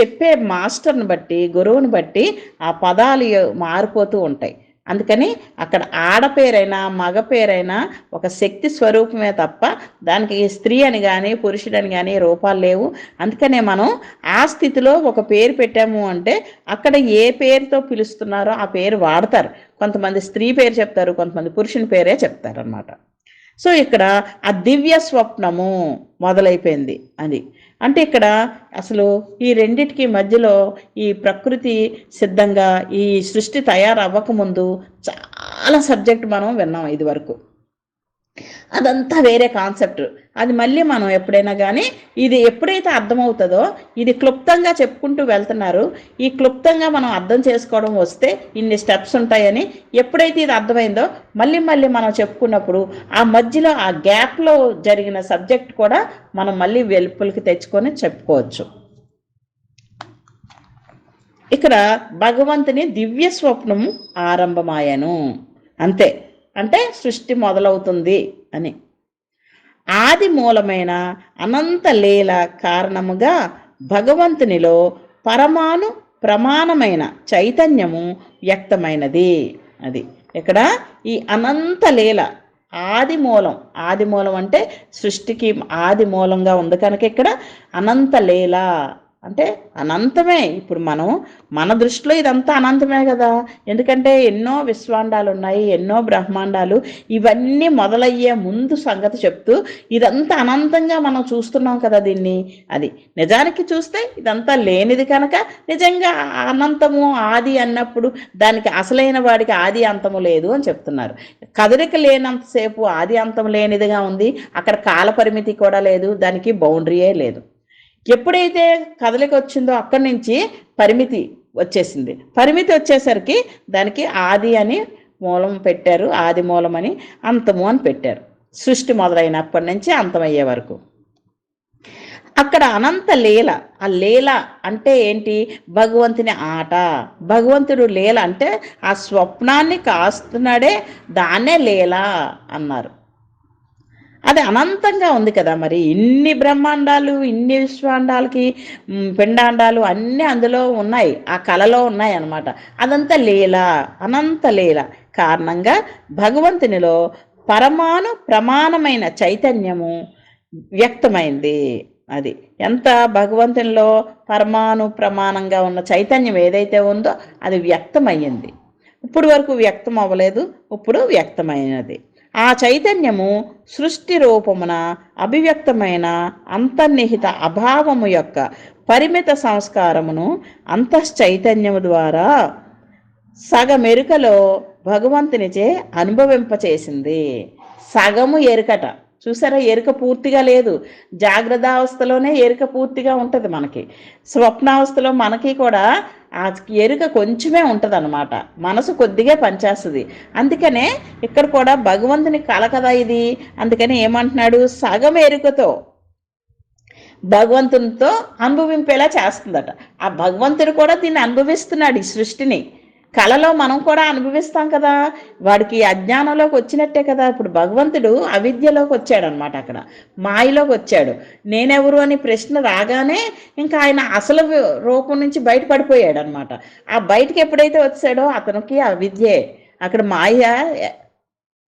చెప్పే మాస్టర్ని బట్టి, గురువుని బట్టి ఆ పదాలు మారిపోతూ ఉంటాయి. అందుకని అక్కడ ఆడపేరైనా మగ పేరైనా ఒక శక్తి స్వరూపమే తప్ప దానికి స్త్రీ అని కానీ పురుషుడని కానీ రూపాలు లేవు. అందుకనే మనం ఆ స్థితిలో ఒక పేరు పెట్టాము అంటే అక్కడ ఏ పేరుతో పిలుస్తున్నారో ఆ పేరు వాడతారు. కొంతమంది స్త్రీ పేరు చెప్తారు, కొంతమంది పురుషుని పేరే చెప్తారు అన్నమాట. సో ఇక్కడ ఆ దివ్య స్వప్నము మొదలైపోయింది. అది అంటే ఇక్కడ అసలు ఈ రెండిటికి మధ్యలో ఈ ప్రకృతి సిద్ధంగా ఈ సృష్టి తయారవ్వకముందు చాలా సబ్జెక్ట్ మనం విన్నాం ఇది వరకు. అదంతా వేరే కాన్సెప్ట్. అది మళ్ళీ మనం ఎప్పుడైనా కానీ ఇది ఎప్పుడైతే అర్థమవుతుందో, ఇది క్లుప్తంగా చెప్పుకుంటూ వెళ్తున్నారు, ఈ క్లుప్తంగా మనం అర్థం చేసుకోవడం వస్తే ఇన్ని స్టెప్స్ ఉంటాయని ఎప్పుడైతే ఇది అర్థమైందో మళ్ళీ మళ్ళీ మనం చెప్పుకున్నప్పుడు ఆ మధ్యలో ఆ గ్యాప్లో జరిగిన సబ్జెక్ట్ కూడా మనం మళ్ళీ వెలుపులకి తెచ్చుకొని చెప్పుకోవచ్చు. ఇక్కడ భగవంతుని దివ్య స్వప్నం ఆరంభమాయను అంతే. అంటే సృష్టి మొదలవుతుంది అని. ఆది మూలమైన అనంత లీల కారణముగా భగవంతునిలో పరమాణు ప్రమాణమైన చైతన్యము వ్యక్తమైనది. అది ఇక్కడ ఈ అనంత లీల ఆది మూలం. ఆది మూలం అంటే సృష్టికి ఆది మూలంగా ఉంది కనుక ఇక్కడ అనంత లీల అంటే అనంతమే. ఇప్పుడు మన దృష్టిలో ఇదంతా అనంతమే కదా. ఎందుకంటే ఎన్నో విశ్వాండాలు ఉన్నాయి, ఎన్నో బ్రహ్మాండాలు. ఇవన్నీ మొదలయ్యే ముందు సంగతి చెప్తూ ఇదంతా అనంతంగా మనం చూస్తున్నాం కదా దీన్ని. అది నిజానికి చూస్తే ఇదంతా లేనిది కనుక నిజంగా అనంతము ఆది అన్నప్పుడు దానికి అసలైన వాడికి ఆది అంతము లేదు అని చెప్తున్నారు. కదలిక లేనంతసేపు ఆది అంతం లేనిదిగా ఉంది. అక్కడ కాల పరిమితి కూడా లేదు, దానికి బౌండరీయే లేదు. ఎప్పుడైతే కదలిక వచ్చిందో అక్కడి నుంచి పరిమితి వచ్చేసింది. పరిమితి వచ్చేసరికి దానికి ఆది అని మూలం పెట్టారు, ఆది మూలం అని, అంతము అని పెట్టారు. సృష్టి మొదలైనప్పటి నుంచి అంతమయ్యే వరకు అక్కడ అనంత లీల. ఆ లీల అంటే ఏంటి? భగవంతుని ఆట. భగవంతుడు లీల అంటే ఆ స్వప్నాన్ని కాస్తున్నాడే, దాన్నే లీల అన్నారు. అది అనంతంగా ఉంది కదా. మరి ఇన్ని బ్రహ్మాండాలు, ఇన్ని విశ్వాండాలకి పిండాండాలు అన్నీ అందులో ఉన్నాయి, ఆ కళలో ఉన్నాయి అన్నమాట. అదంతా లీల, అనంత లీల కారణంగా భగవంతునిలో పరమాణు ప్రమాణమైన చైతన్యము వ్యక్తమైంది. అది ఎంత భగవంతునిలో పరమాణు ప్రమాణంగా ఉన్న చైతన్యం ఏదైతే ఉందో అది వ్యక్తమయ్యింది. ఇప్పుడు వరకు వ్యక్తం అవ్వలేదు, ఇప్పుడు వ్యక్తమైనది. ఆ చైతన్యము సృష్టి రూపమున అభివ్యక్తమైన అంతర్నిహిత అభావము యొక్క పరిమిత సంస్కారమును అంతశ్చైతన్యము ద్వారా సగమెరుకలో భగవంతునిచే అనుభవింపచేసింది. సగము ఎరుకట. చూసారా, ఎరుక పూర్తిగా లేదు. జాగ్రత్తావస్థలోనే ఎరుక పూర్తిగా ఉంటుంది మనకి. స్వప్నావస్థలో మనకి కూడా ఆ ఎరుక కొంచెమే ఉంటుంది అన్నమాట. మనసు కొద్దిగా పనిచేస్తుంది. అందుకనే ఇక్కడ కూడా భగవంతుని కల కదా ఇది. అందుకని ఏమంటున్నాడు? సగం ఎరుకతో భగవంతునితో అనుభవింపేలా చేస్తుందట. ఆ భగవంతుడు కూడా దీన్ని అనుభవిస్తున్నాడు, ఈ సృష్టిని. కళలో మనం కూడా అనుభవిస్తాం కదా. వాడికి అజ్ఞానంలోకి వచ్చినట్టే కదా. ఇప్పుడు భగవంతుడు అవిద్యలోకి వచ్చాడనమాట. అక్కడ మాయలోకి వచ్చాడు. నేనెవరు అని ప్రశ్న రాగానే ఇంకా ఆయన అసలు రూపం నుంచి బయటపడిపోయాడు అనమాట. ఆ బయటికి ఎప్పుడైతే వచ్చాడో అతనికి ఆ విద్యే, అక్కడ మాయ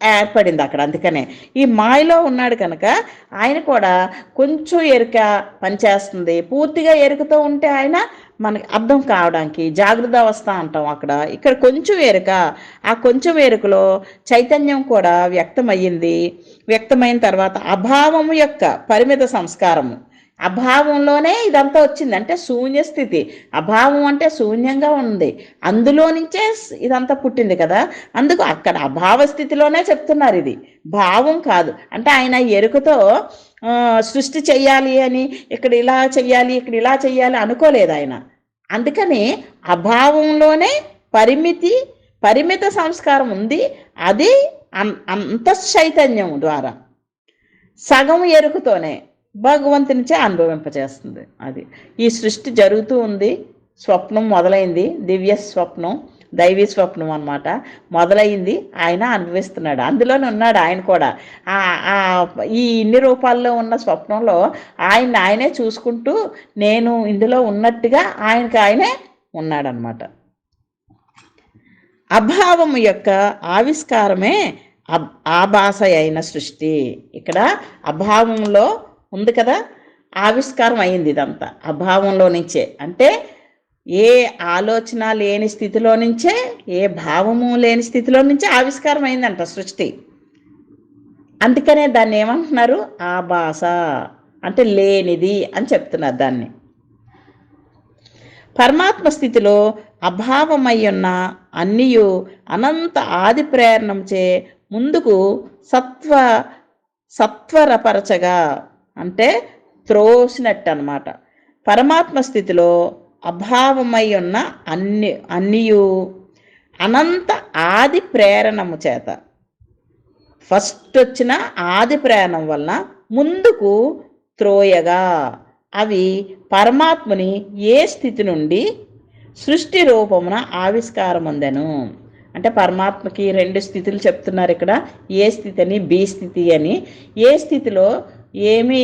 ఏర్పడింది అక్కడ. అందుకనే ఈ మాయలో ఉన్నాడు కనుక ఆయన కూడా కొంచెం ఎరుక పనిచేస్తుంది. పూర్తిగా ఎరుకతో ఉంటే ఆయన మనకి అర్థం కావడానికి జాగృత అవస్థ అంటాం అక్కడ. ఇక్కడ కొంచెం ఎరుక, ఆ కొంచెం ఎరుకలో చైతన్యం కూడా వ్యక్తమయ్యింది. వ్యక్తమైన తర్వాత అభావము యొక్క పరిమిత సంస్కారము, అభావంలోనే ఇదంతా వచ్చింది. అంటే శూన్య స్థితి, అభావం అంటే శూన్యంగా ఉంది, అందులో నుంచే ఇదంతా పుట్టింది కదా. అందుకు అక్కడ అభావ స్థితిలోనే చెప్తున్నారు, ఇది భావం కాదు. అంటే ఆయన ఎరుకతో సృష్టి చెయ్యాలి అని, ఇక్కడ ఇలా చెయ్యాలి ఇక్కడ ఇలా చెయ్యాలి అనుకోలేదు ఆయన. అందుకని అభావంలోనే పరిమిత సంస్కారం ఉంది. అది అంత చైతన్యం ద్వారా సగం ఎరుకతోనే భగవంతునిచే అనుభవింపచేస్తుంది. అది ఈ సృష్టి జరుగుతూ ఉంది. స్వప్నం మొదలైంది, దివ్య స్వప్నం, దైవీ స్వప్నం అన్నమాట. మొదలైంది, ఆయన అనుభవిస్తున్నాడు, అందులోనే ఉన్నాడు ఆయన కూడా. ఈ ఇన్ని రూపాల్లో ఉన్న స్వప్నంలో ఆయనే చూసుకుంటూ నేను ఇందులో ఉన్నట్టుగా ఆయనే ఉన్నాడనమాట. అభావము యొక్క ఆవిష్కారమే ఆభాస అయిన సృష్టి. ఇక్కడ అభావంలో ఉంది కదా, ఆవిష్కారం అయింది ఇదంతా అభావంలో నుంచే. అంటే ఏ ఆలోచన లేని స్థితిలో నుంచే, ఏ భావము లేని స్థితిలో నుంచే ఆవిష్కారం అయిందంట సృష్టి. అందుకనే దాన్ని ఏమంటున్నారు, ఆభాస అంటే లేనిది అని చెప్తున్నారు దాన్ని. పరమాత్మ స్థితిలో అభావమై ఉన్న అన్నియు అనంత ఆది ప్రేరణంచే ముందుకు సత్వరపరచగా, అంటే త్రోసినట్టు అన్నమాట. పరమాత్మ స్థితిలో అభావమై ఉన్న అన్నియు అనంత ఆది ప్రేరణము చేత, ఫస్ట్ వచ్చిన ఆది ప్రేరణం వలన ముందుకు త్రోయగా, అవి పరమాత్మని ఏ స్థితి నుండి సృష్టి రూపమున ఆవిష్కారం ఉందెను. అంటే పరమాత్మకి రెండు స్థితులు చెప్తున్నారు ఇక్కడ, ఏ స్థితి అని, బి స్థితి అని. ఏ స్థితిలో ఏమి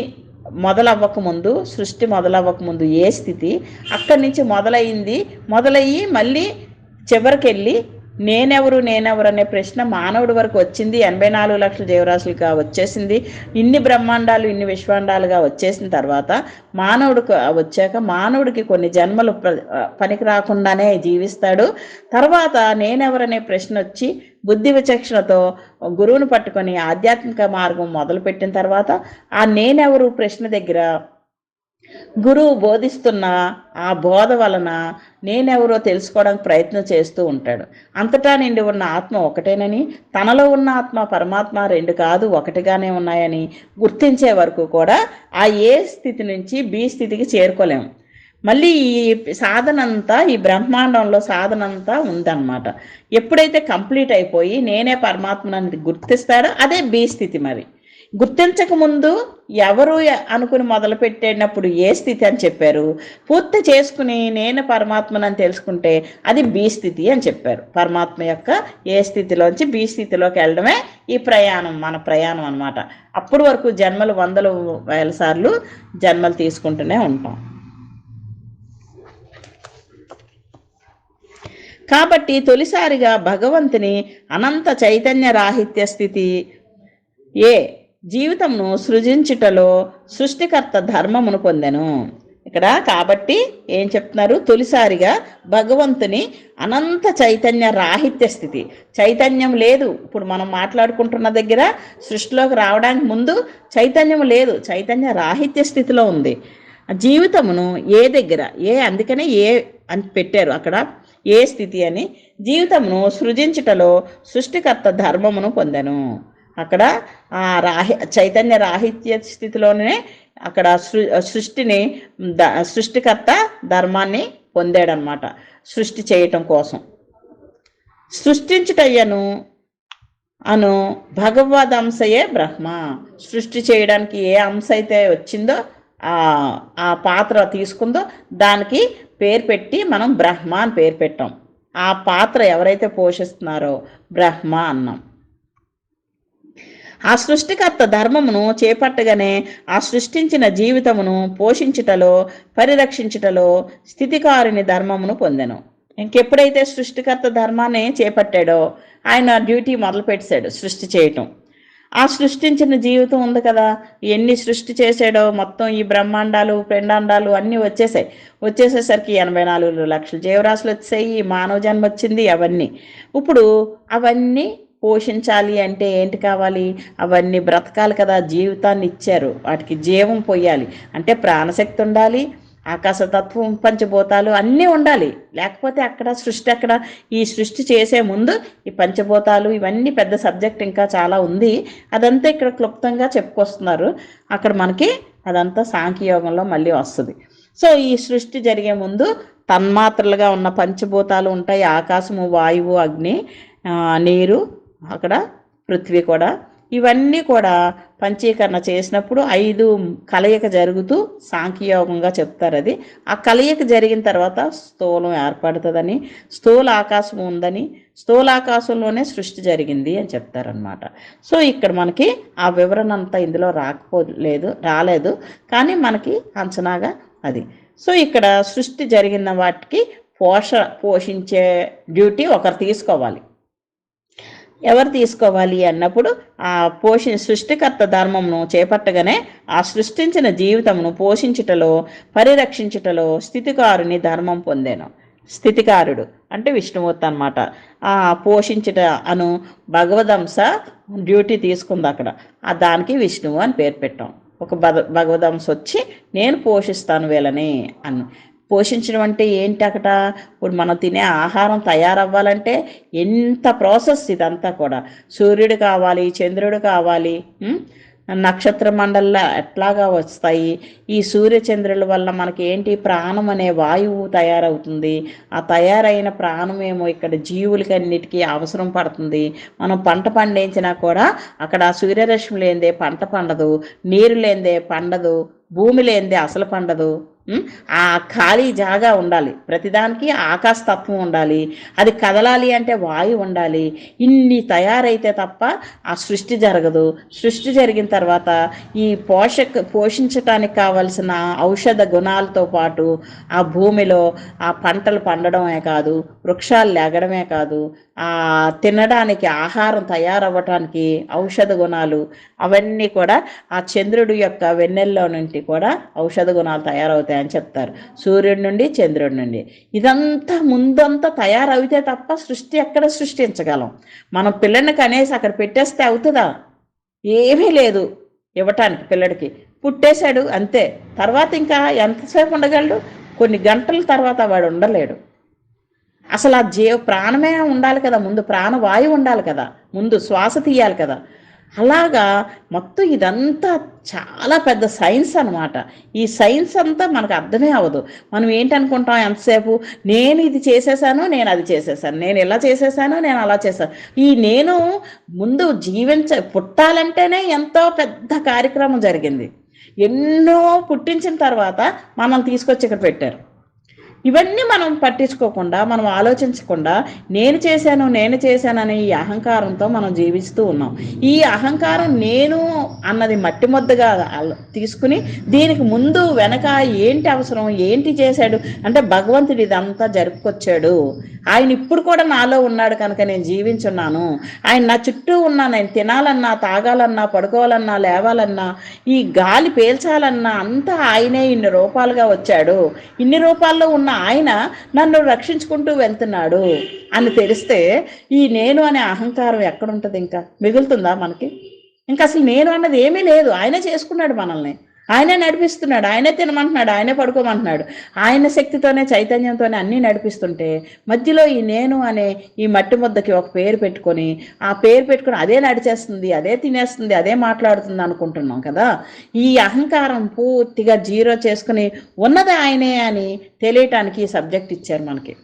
మొదలవ్వకముందు, సృష్టి మొదలవ్వకముందు ఏ స్థితి, అక్కడి నుంచి మొదలయ్యి మళ్ళీ చివరికి వెళ్ళి నేనెవరు అనే ప్రశ్న మానవుడి వరకు వచ్చింది. 84 లక్షల జీవరాశులుగా వచ్చేసింది. ఇన్ని బ్రహ్మాండాలు ఇన్ని విశ్వాండాలుగా వచ్చేసిన తర్వాత మానవుడికి వచ్చాక మానవుడికి కొన్ని జన్మలు పనికి రాకుండానే జీవిస్తాడు. తర్వాత నేనెవరనే ప్రశ్న వచ్చి బుద్ధి విచక్షణతో గురువుని పట్టుకొని ఆధ్యాత్మిక మార్గం మొదలుపెట్టిన తర్వాత ఆ నేనెవరు ప్రశ్న దగ్గర గురువు బోధిస్తున్న ఆ బోధ వలన నేనెవరో తెలుసుకోవడానికి ప్రయత్నం చేస్తూ ఉంటాడు. అంతటా నిండి ఉన్న ఆత్మ ఒకటేనని, తనలో ఉన్న ఆత్మ పరమాత్మ రెండు కాదు ఒకటిగానే ఉన్నాయని గుర్తించే వరకు కూడా ఆ ఏ స్థితి నుంచి బి స్థితికి చేరుకోలేము. మళ్ళీ ఈ సాధనంతా, ఈ బ్రహ్మాండంలో సాధనంతా ఉందన్నమాట. ఎప్పుడైతే కంప్లీట్ అయిపోయి నేనే పరమాత్మని గుర్తిస్తాడో అదే బి స్థితి. మరి గుర్తించక ముందు ఎవరు అనుకుని మొదలు పెట్టేటప్పుడు ఏ స్థితి అని చెప్పారు, పూర్తి చేసుకుని నేను పరమాత్మనని తెలుసుకుంటే అది బి స్థితి అని చెప్పారు. పరమాత్మ యొక్క ఏ స్థితిలోంచి బి స్థితిలోకి వెళ్ళడమే ఈ ప్రయాణం, మన ప్రయాణం అన్నమాట. అప్పుడు వరకు జన్మలు వందల వేల సార్లు జన్మలు తీసుకుంటూనే ఉంటాం. కాబట్టి తొలిసారిగా భగవంతుని అనంత చైతన్య రాహిత్య స్థితి ఏ జీవితంను సృజించుటలో సృష్టికర్త ధర్మమును పొందెను. ఇక్కడ కాబట్టి ఏం చెప్తున్నారు, తొలిసారిగా భగవంతుని అనంత చైతన్య రాహిత్య స్థితి, చైతన్యం లేదు. ఇప్పుడు మనం మాట్లాడుకుంటున్న దగ్గర సృష్టిలోకి రావడానికి ముందు చైతన్యం లేదు, చైతన్య రాహిత్య స్థితిలో ఉంది జీవితమును. ఏ దగ్గర అందుకనే ఏ అని పెట్టారు అక్కడ, ఏ స్థితి అని. జీవితమును సృజించుటలో సృష్టికర్త ధర్మమును పొందెను. అక్కడ ఆ చైతన్య రాహిత్య స్థితిలోనే అక్కడ సృష్టికర్త ధర్మాన్ని పొందాడనమాట. సృష్టి చేయటం కోసం సృష్టించుటయ్యను అను భగవదంశయే బ్రహ్మ. సృష్టి చేయడానికి ఏ అంశ అయితే వచ్చిందో ఆ పాత్ర తీసుకుందో దానికి పేరు పెట్టి మనం బ్రహ్మ అని పేరు పెట్టాం. ఆ పాత్ర ఎవరైతే పోషిస్తున్నారో బ్రహ్మ అన్నాం. ఆ సృష్టికర్త ధర్మమును చేపట్టగానే ఆ సృష్టించిన జీవితమును పోషించుటలో, పరిరక్షించుటలో స్థితికారుని ధర్మమును పొందెను. ఇంకెప్పుడైతే సృష్టికర్త ధర్మాన్ని చేపట్టాడో ఆయన డ్యూటీ మొదలు పెట్టాడు, సృష్టి చేయటం. ఆ సృష్టించిన జీవితం ఉంది కదా, ఎన్ని సృష్టి చేసాడో మొత్తం ఈ బ్రహ్మాండాలు పిండాండాలు అన్నీ వచ్చేసేసరికి 84 లక్షల జీవరాశులు వచ్చాయి, మానవ జన్మ వచ్చింది. అవన్నీ ఇప్పుడు అవన్నీ పోషించాలి అంటే ఏంటి కావాలి? అవన్నీ బ్రతకాలి కదా, జీవితాన్ని ఇచ్చారు, వాటికి జీవం పొయ్యాలి అంటే ప్రాణశక్తి ఉండాలి, ఆకాశతత్వం, పంచభూతాలు అన్నీ ఉండాలి. లేకపోతే అక్కడ సృష్టి అక్కడ ఈ సృష్టి చేసే ముందు ఈ పంచభూతాలు ఇవన్నీ పెద్ద సబ్జెక్ట్ ఇంకా చాలా ఉంది. అదంతా ఇక్కడ క్లుప్తంగా చెప్పుకొస్తున్నారు. అక్కడ మనకి అదంతా సాంఖ్యయోగంలో మళ్ళీ వస్తుంది. సో ఈ సృష్టి జరిగే ముందు తన్మాత్రలుగా ఉన్న పంచభూతాలు ఉంటాయి, ఆకాశము, వాయువు, అగ్ని, నీరు, అక్కడ పృథ్వీ కూడా. ఇవన్నీ కూడా పంచీకరణ చేసినప్పుడు 5 కలయిక జరుగుతూ సాంఖ్యయోగంగా చెప్తారు. అది ఆ కలయిక జరిగిన తర్వాత స్థూలం ఏర్పడుతుందని, స్థూల ఆకాశం ఉందని, స్థూలాకాశంలోనే సృష్టి జరిగింది అని చెప్తారనమాట. సో ఇక్కడ మనకి ఆ వివరణ అంతా ఇందులో రాలేదు, కానీ మనకి అంచనాగా అది. సో ఇక్కడ సృష్టి జరిగిన వాటికి పోషించే డ్యూటీ ఒకరు తీసుకోవాలి. ఎవరు తీసుకోవాలి అన్నప్పుడు ఆ సృష్టికర్త ధర్మమును చేపట్టగానే ఆ సృష్టించిన జీవితమును పోషించుటలో, పరిరక్షించుటలో స్థితికారుని ధర్మం పొందాను. స్థితికారుడు అంటే విష్ణుమూర్తి అనమాట. ఆ పోషించుట అను భగవదంశ డ్యూటీ తీసుకుంది అక్కడ. దానికి విష్ణువు అని పేరు పెట్టాం. ఒక భగవదంశ వచ్చి నేను పోషిస్తాను వీళ్ళని అని. పోషించడం అంటే ఏంటి? అక్కడ ఇప్పుడు మనం తినే ఆహారం తయారవ్వాలంటే ఎంత ప్రాసెస్ ఇదంతా కూడా. సూర్యుడు కావాలి, చంద్రుడు కావాలి, నక్షత్ర మండలంలో ఎట్లాగా వస్తాయి. ఈ సూర్యచంద్రుల వల్ల మనకి ఏంటి? ప్రాణం అనే వాయువు తయారవుతుంది. ఆ తయారైన ప్రాణమేమో ఇక్కడ జీవులకి అన్నిటికీ అవసరం పడుతుంది. మనం పంట పండించినా కూడా అక్కడ సూర్యరశ్మి లేనిదే పంట పండదు, నీరు లేనిదే పండదు, భూమి లేనిదే అసలు పండదు. ఆ ఖాళీ జాగా ఉండాలి, ప్రతిదానికి ఆకాశతత్వం ఉండాలి, అది కదలాలి అంటే వాయువు ఉండాలి. ఇన్ని తయారైతే తప్ప ఆ సృష్టి జరగదు. సృష్టి జరిగిన తర్వాత ఈ పోషించటానికి కావలసిన ఔషధ గుణాలతో పాటు ఆ భూమిలో ఆ పంటలు పండడమే కాదు, వృక్షాలు లేగడమే కాదు, ఆ తినడానికి ఆహారం తయారవ్వటానికి ఔషధ గుణాలు అవన్నీ కూడా ఆ చంద్రుడి యొక్క వెన్నెల్లో నుండి కూడా ఔషధ గుణాలు తయారవుతాయని చెప్తారు. సూర్యుడి నుండి, చంద్రుడి నుండి. ఇదంతా ముందంతా తయారవుతే తప్ప సృష్టి ఎక్కడ సృష్టించగలం? మనం పిల్లల్ని కనేసి అక్కడ పెట్టేస్తే అవుతుందా? ఏమీ లేదు ఇవ్వటానికి. పిల్లడికి పుట్టేశాడు అంతే, తర్వాత ఇంకా ఎంతసేపు ఉండగలడు? కొన్ని గంటల తర్వాత వాడు ఉండలేడు. అసలు ఆ ప్రాణమే ఉండాలి కదా, ముందు ప్రాణవాయువు ఉండాలి కదా, ముందు శ్వాస తీయాలి కదా. అలాగా మొత్తం ఇదంతా చాలా పెద్ద సైన్స్ అనమాట. ఈ సైన్స్ అంతా మనకు అర్థమే అవ్వదు. మనం ఏంటనుకుంటాం ఎంతసేపు? నేను ఇది చేసేసాను, నేను అది చేసేసాను, నేను ఇలా చేసేసాను, నేను అలా చేశాను. ఈ నేను ముందు పుట్టాలంటేనే ఎంతో పెద్ద కార్యక్రమం జరిగింది. ఎన్నో పుట్టించిన తర్వాత మనం తీసుకొచ్చి ఇక్కడ పెట్టారు. ఇవన్నీ మనం పట్టించుకోకుండా, మనం ఆలోచించకుండా నేను చేశాననే ఈ అహంకారంతో మనం జీవిస్తూ ఉన్నాం. ఈ అహంకారం నేను అన్నది మట్టి ముద్దగా తీసుకుని దీనికి ముందు వెనక ఏంటి అవసరం, ఏంటి చేశాడు అంటే భగవంతుడు ఇదంతా జరుపుకొచ్చాడు. ఆయన ఇప్పుడు కూడా నాలో ఉన్నాడు కనుక నేను జీవించున్నాను. ఆయన నా చుట్టూ ఉన్నా, నేను తినాలన్నా, తాగాలన్నా, పడుకోవాలన్నా, లేవాలన్నా, ఈ గాలి పీల్చాలన్నా అంతా ఆయనే ఇన్ని రూపాలుగా వచ్చాడు. ఇన్ని రూపాల్లో ఉన్న ఆయన నన్ను రక్షించుకుంటూ వెళ్తున్నాడు అని తెలిస్తే ఈ నేను అనే అహంకారం ఎక్కడుంటుంది? ఇంకా మిగులుతుందా మనకి? ఇంకా అసలు నేను అన్నది ఏమీ లేదు. ఆయనే చేసుకున్నాడు మనల్ని, ఆయనే నడిపిస్తున్నాడు, ఆయనే తినమంటున్నాడు, ఆయనే పడుకోమంటున్నాడు. ఆయన శక్తితోనే, చైతన్యంతోనే అన్నీ నడిపిస్తుంటే మధ్యలో ఈ నేను అనే ఈ మట్టి ముద్దకి ఒక పేరు పెట్టుకొని అదే నడిచేస్తుంది, అదే తినేస్తుంది, అదే మాట్లాడుతుంది అనుకుంటున్నాం కదా. ఈ అహంకారం పూర్తిగా జీరో చేసుకుని ఉన్నది ఆయనే అని తెలియటానికి ఈ సబ్జెక్ట్ ఇచ్చారు మనకి.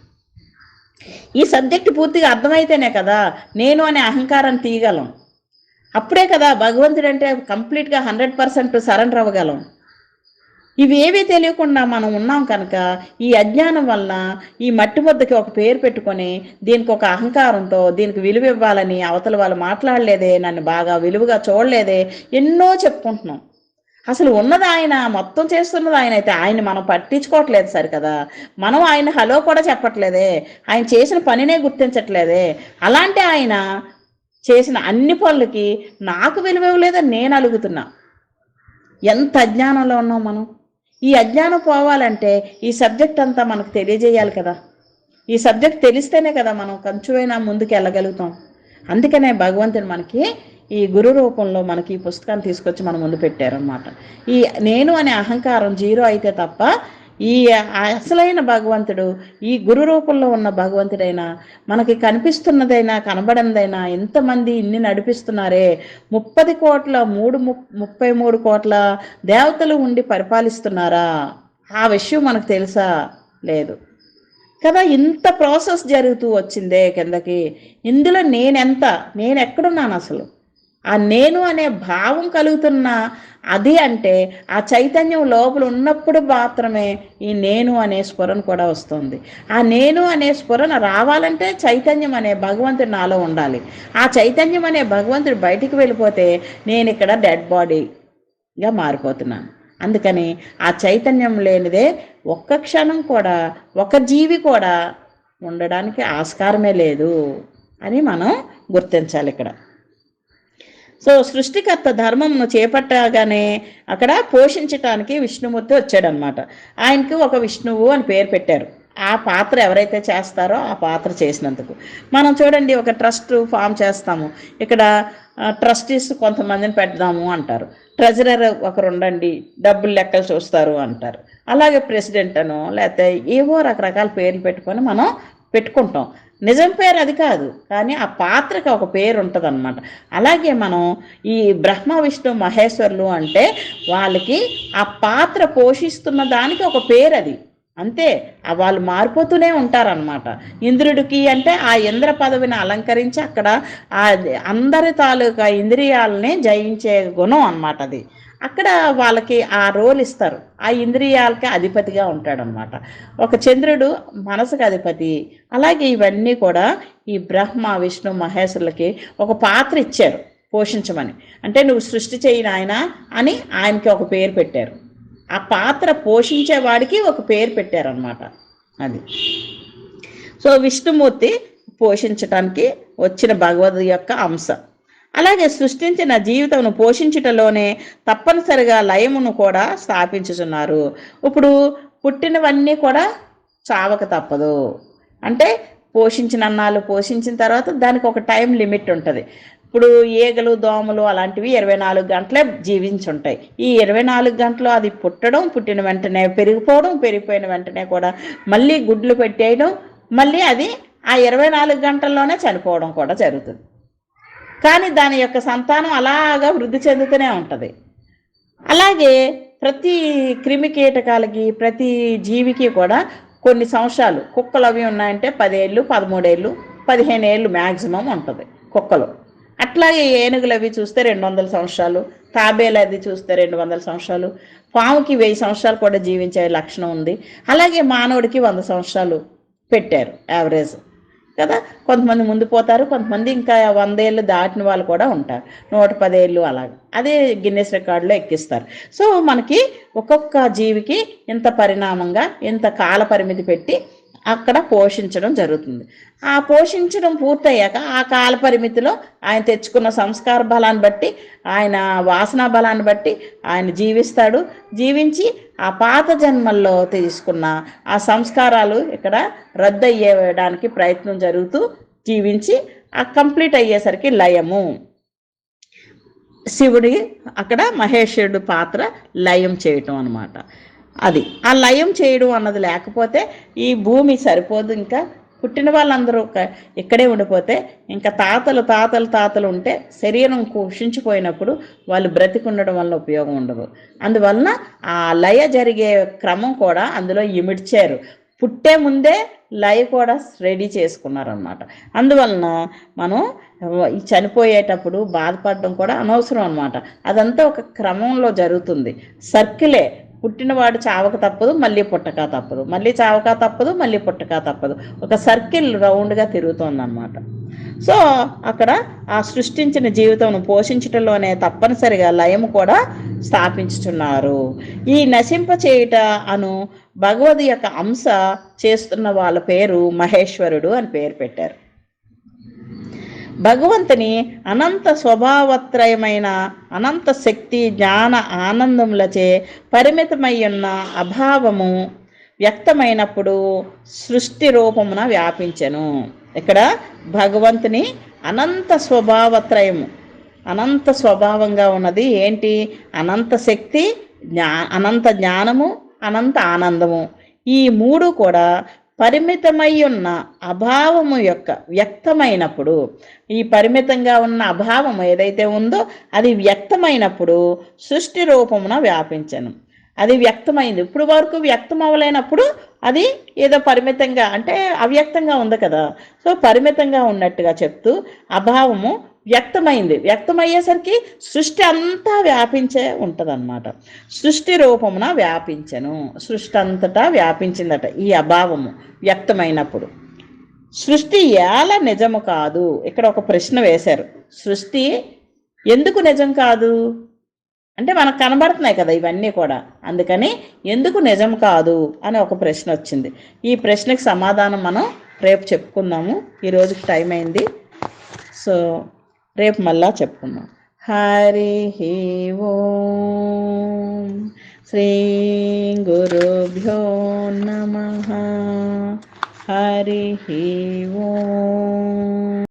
ఈ సబ్జెక్ట్ పూర్తిగా అర్థమైతేనే కదా నేను అనే అహంకారాన్ని తీయగలం. అప్పుడే కదా భగవంతుడు అంటే కంప్లీట్గా 100% సరెండర్ అవ్వగలం. ఇవేవీ తెలియకుండా మనం ఉన్నాం కనుక ఈ అజ్ఞానం వలన ఈ మట్టి ముద్దకి ఒక పేరు పెట్టుకొని దీనికి ఒక అహంకారంతో దీనికి విలువ ఇవ్వాలని అవతల వాళ్ళు మాట్లాడలేదే, నన్ను బాగా విలువగా చూడలేదే, ఎన్నో చెప్పుకుంటున్నాం. అసలు ఉన్నది ఆయన, మొత్తం చేస్తున్నది ఆయన అయితే ఆయన్ని మనం పట్టించుకోవట్లేదు సరికదా. మనం ఆయన హలో కూడా చెప్పట్లేదే, ఆయన చేసిన పనినే గుర్తించట్లేదే. అలాంటి ఆయన చేసిన అన్ని పనులకి నాకు విలువ ఇవ్వలేదని నేను అలుగుతున్నా. ఎంత అజ్ఞానంలో ఉన్నాం మనం. ఈ అజ్ఞానం పోవాలంటే ఈ సబ్జెక్ట్ అంతా మనకు తెలియజేయాలి కదా. ఈ సబ్జెక్ట్ తెలిస్తేనే కదా మనం కొంచెమైనా ముందుకు వెళ్ళగలుగుతాం. అందుకనే భగవంతుడు మనకి ఈ గురు రూపంలో మనకి ఈ పుస్తకాన్ని తీసుకొచ్చి మన ముందు పెట్టారనమాట. ఈ నేను అనే అహంకారం జీరో అయితే తప్ప ఈ అసలైన భగవంతుడు, ఈ గురు రూపంలో ఉన్న భగవంతుడైనా మనకి కనిపిస్తున్నదైనా కనబడినదైనా ఎంతమంది ఇన్ని నడిపిస్తున్నారే, 30 కోట్ల 33 కోట్ల దేవతలు ఉండి పరిపాలిస్తున్నారా, ఆ విషయం మనకు తెలుసా? లేదు కదా. ఇంత ప్రాసెస్ జరుగుతూ వచ్చిందే కిందకి. ఇందులో నేను ఎక్కడున్నాను అసలు? ఆ నేను అనే భావం కలుగుతున్న అది అంటే ఆ చైతన్యం లోపల ఉన్నప్పుడు మాత్రమే ఈ నేను అనే స్ఫురణ కూడా వస్తుంది. ఆ నేను అనే స్ఫురణ రావాలంటే చైతన్యం అనే భగవంతుడు నాలో ఉండాలి. ఆ చైతన్యం అనే భగవంతుడు బయటికి వెళ్ళిపోతే నేను ఇక్కడ డెడ్ బాడీగా మారిపోతున్నాను. అందుకని ఆ చైతన్యం లేనిదే ఒక్క క్షణం కూడా ఒక జీవి కూడా ఉండడానికి ఆస్కారమే లేదు అని మనం గుర్తించాలి ఇక్కడ. సో సృష్టికర్త ధర్మంను చేపట్టగానే అక్కడ పోషించటానికి విష్ణుమూర్తి వచ్చాడనమాట. ఆయనకి ఒక విష్ణువు అని పేరు పెట్టారు. ఆ పాత్ర ఎవరైతే చేస్తారో ఆ పాత్ర చేసినందుకు. మనం చూడండి, ఒక ట్రస్ట్ ఫామ్ చేస్తాము. ఇక్కడ ట్రస్టీస్ కొంతమందిని పెడదాము అంటారు, ట్రెజరర్ ఒకరు ఉండండి డబ్బులు లెక్కలు చూస్తారు అంటారు. అలాగే ప్రెసిడెంట్ అనో లేకపోతే ఏవో రకరకాల పేర్లు పెట్టుకొని మనం పెట్టుకుంటాం. నిజం పేరు అది కాదు, కానీ ఆ పాత్రకి ఒక పేరు ఉంటుంది అనమాట. అలాగే మనం ఈ బ్రహ్మ విష్ణు మహేశ్వరులు అంటే వాళ్ళకి ఆ పాత్ర పోషిస్తున్న దానికి ఒక పేరు అది, అంతే. వాళ్ళు మారిపోతూనే ఉంటారనమాట. ఇంద్రుడికి అంటే ఆ ఇంద్ర పదవిని అలంకరించి అక్కడ ఆ అందరి తాలూకా ఇంద్రియాలని జయించే గుణం అనమాట అది. అక్కడ వాళ్ళకి ఆ రోల్ ఇస్తారు. ఆ ఇంద్రియాలకి అధిపతిగా ఉంటాడనమాట. ఒక చంద్రుడు మనసుకు అధిపతి. అలాగే ఇవన్నీ కూడా ఈ బ్రహ్మ విష్ణు మహేశ్వరులకి ఒక పాత్ర ఇచ్చారు పోషించమని. అంటే నువ్వు సృష్టి చేయని ఆయన అని ఆయనకి ఒక పేరు పెట్టారు. ఆ పాత్ర పోషించేవాడికి ఒక పేరు పెట్టారనమాట అది. సో విష్ణుమూర్తి పోషించటానికి వచ్చిన భగవద్ యొక్క అంశ. అలాగే సృష్టించిన జీవితమును పోషించుటలోనే తప్పనిసరిగా లయమును కూడా స్థాపించుచున్నారు. ఇప్పుడు పుట్టినవన్నీ కూడా చావక తప్పదు. అంటే పోషించిన అన్నాలు పోషించిన తర్వాత దానికి ఒక టైం లిమిట్ ఉంటుంది. ఇప్పుడు ఈగలు దోమలు అలాంటివి 24 గంటలే జీవించుంటాయి. ఈ 24 గంటలు అది పుట్టడం, పుట్టిన వెంటనే పెరిగిపోవడం, పెరిగిపోయిన వెంటనే కూడా మళ్ళీ గుడ్లు పెట్టేయడం, మళ్ళీ అది ఆ 24 గంటల్లోనే చనిపోవడం కూడా జరుగుతుంది. కానీ దాని యొక్క సంతానం అలాగా వృద్ధి చెందుతూనే ఉంటుంది. అలాగే ప్రతి క్రిమి కీటకాలకి ప్రతి జీవికి కూడా కొన్ని సంవత్సరాలు, కుక్కలు అవి ఉన్నాయంటే 10 ఏళ్ళు 13 ఏళ్ళు 15 ఏళ్ళు మ్యాక్సిమం ఉంటుంది కుక్కలు. అట్లాగే ఏనుగులు అవి చూస్తే 200 సంవత్సరాలు, తాబేలు అది చూస్తే 200 సంవత్సరాలు, పాముకి 1000 సంవత్సరాలు కూడా జీవించే లక్షణం ఉంది. అలాగే మానవుడికి 100 సంవత్సరాలు పెట్టారు యావరేజ్ కదా. కొంతమంది ముందు పోతారు, కొంతమంది ఇంకా 100 ఏళ్ళు దాటిన వాళ్ళు కూడా ఉంటారు, 110 ఏళ్ళు అలాగా. అదే గిన్నెస్ రికార్డులో ఎక్కిస్తారు. సో మనకి ఒక్కొక్క జీవికి ఇంత పరిణామంగా ఇంత కాల పరిమితి పెట్టి అక్కడ పోషించడం జరుగుతుంది. ఆ పోషించడం పూర్తయ్యాక ఆ కాల పరిమితిలో ఆయన తెచ్చుకున్న సంస్కార బలాన్ని బట్టి, ఆయన వాసనా బలాన్ని బట్టి ఆయన జీవిస్తాడు. జీవించి ఆ పాత జన్మల్లో తీసుకున్న ఆ సంస్కారాలు ఇక్కడ రద్దు అయ్యేయడానికి ప్రయత్నం జరుగుతూ జీవించి ఆ కంప్లీట్ అయ్యేసరికి లయము. శివుడి అక్కడ మహేశ్వరుడు పాత్ర లయం చేయటం అనమాట. అది ఆ లయం చేయడం అన్నది లేకపోతే ఈ భూమి సరిపోదు. ఇంకా పుట్టిన వాళ్ళందరూ ఇక్కడే ఉండిపోతే ఇంకా తాతలు ఉంటే శరీరం క్షీణించిపోయినప్పుడు వాళ్ళు బ్రతికుండడం వల్ల ఉపయోగం ఉండదు. అందువలన ఆ లయ జరిగే క్రమం కూడా అందులో ఇమిడ్చారు. పుట్టే ముందే లయ కూడా రెడీ చేసుకున్నారనమాట. అందువలన మనం చనిపోయేటప్పుడు బాధపడడం కూడా అనవసరం అనమాట. అదంతా ఒక క్రమంలో జరుగుతుంది, సర్కిలే. పుట్టినవాడు చావక తప్పదు, మళ్ళీ పుట్టక తప్పదు, మళ్ళీ చావక తప్పదు, మళ్ళీ పుట్టక తప్పదు. ఒక సర్కిల్ రౌండ్గా తిరుగుతోందన్నమాట. సో అక్కడ ఆ సృష్టించిన జీవితంను పోషించటంలోనే తప్పనిసరిగా లయము కూడా స్థాపించుతున్నారు. ఈ నశింప చేయుట అను భగవద్ యొక్క అంశ చేస్తున్న వాళ్ళ పేరు మహేశ్వరుడు అని పేరు పెట్టారు. భగవంతుని అనంత స్వభావత్రయమైన అనంత శక్తి జ్ఞాన ఆనందములచే పరిమితమై ఉన్న అభావము వ్యక్తమైనప్పుడు సృష్టి రూపమున వ్యాపించెను. ఇక్కడ భగవంతుని అనంత స్వభావత్రయము, అనంత స్వభావంగా ఉన్నది ఏంటి? అనంత శక్తి, అనంత జ్ఞానము, అనంత ఆనందము. ఈ మూడు కూడా పరిమితమై ఉన్న అభావము యొక్క వ్యక్తమైనప్పుడు, ఈ పరిమితంగా ఉన్న అభావం ఏదైతే ఉందో అది వ్యక్తమైనప్పుడు సృష్టి రూపమున వ్యాపించను. అది వ్యక్తమైంది. ఇప్పుడు వరకు వ్యక్తం అవ్వలేనప్పుడు అది ఏదో పరిమితంగా అంటే అవ్యక్తంగా ఉంది కదా. సో పరిమితంగా ఉన్నట్టుగా చెప్తూ అభావము వ్యక్తమైంది. వ్యక్తమయ్యేసరికి సృష్టి అంతా వ్యాపించే ఉంటుందన్నమాట. సృష్టి రూపమున వ్యాపించను. సృష్టి అంతటా వ్యాపించిందట ఈ అభావము వ్యక్తమైనప్పుడు. సృష్టి ఎలా నిజము కాదు? ఇక్కడ ఒక ప్రశ్న వేశారు. సృష్టి ఎందుకు నిజం కాదు అంటే మనకు కనబడుతున్నాయి కదా ఇవన్నీ కూడా, అందుకని ఎందుకు నిజం కాదు అని ఒక ప్రశ్న వచ్చింది. ఈ ప్రశ్నకి సమాధానం మనం రేపు చెప్పుకుందాము. ఈరోజుకి టైం అయింది. సో రేపు మళ్ళా చెప్పుకుందాం. హరి ఓం శ్రీ గురుభ్యో నమః. హరి ఓం.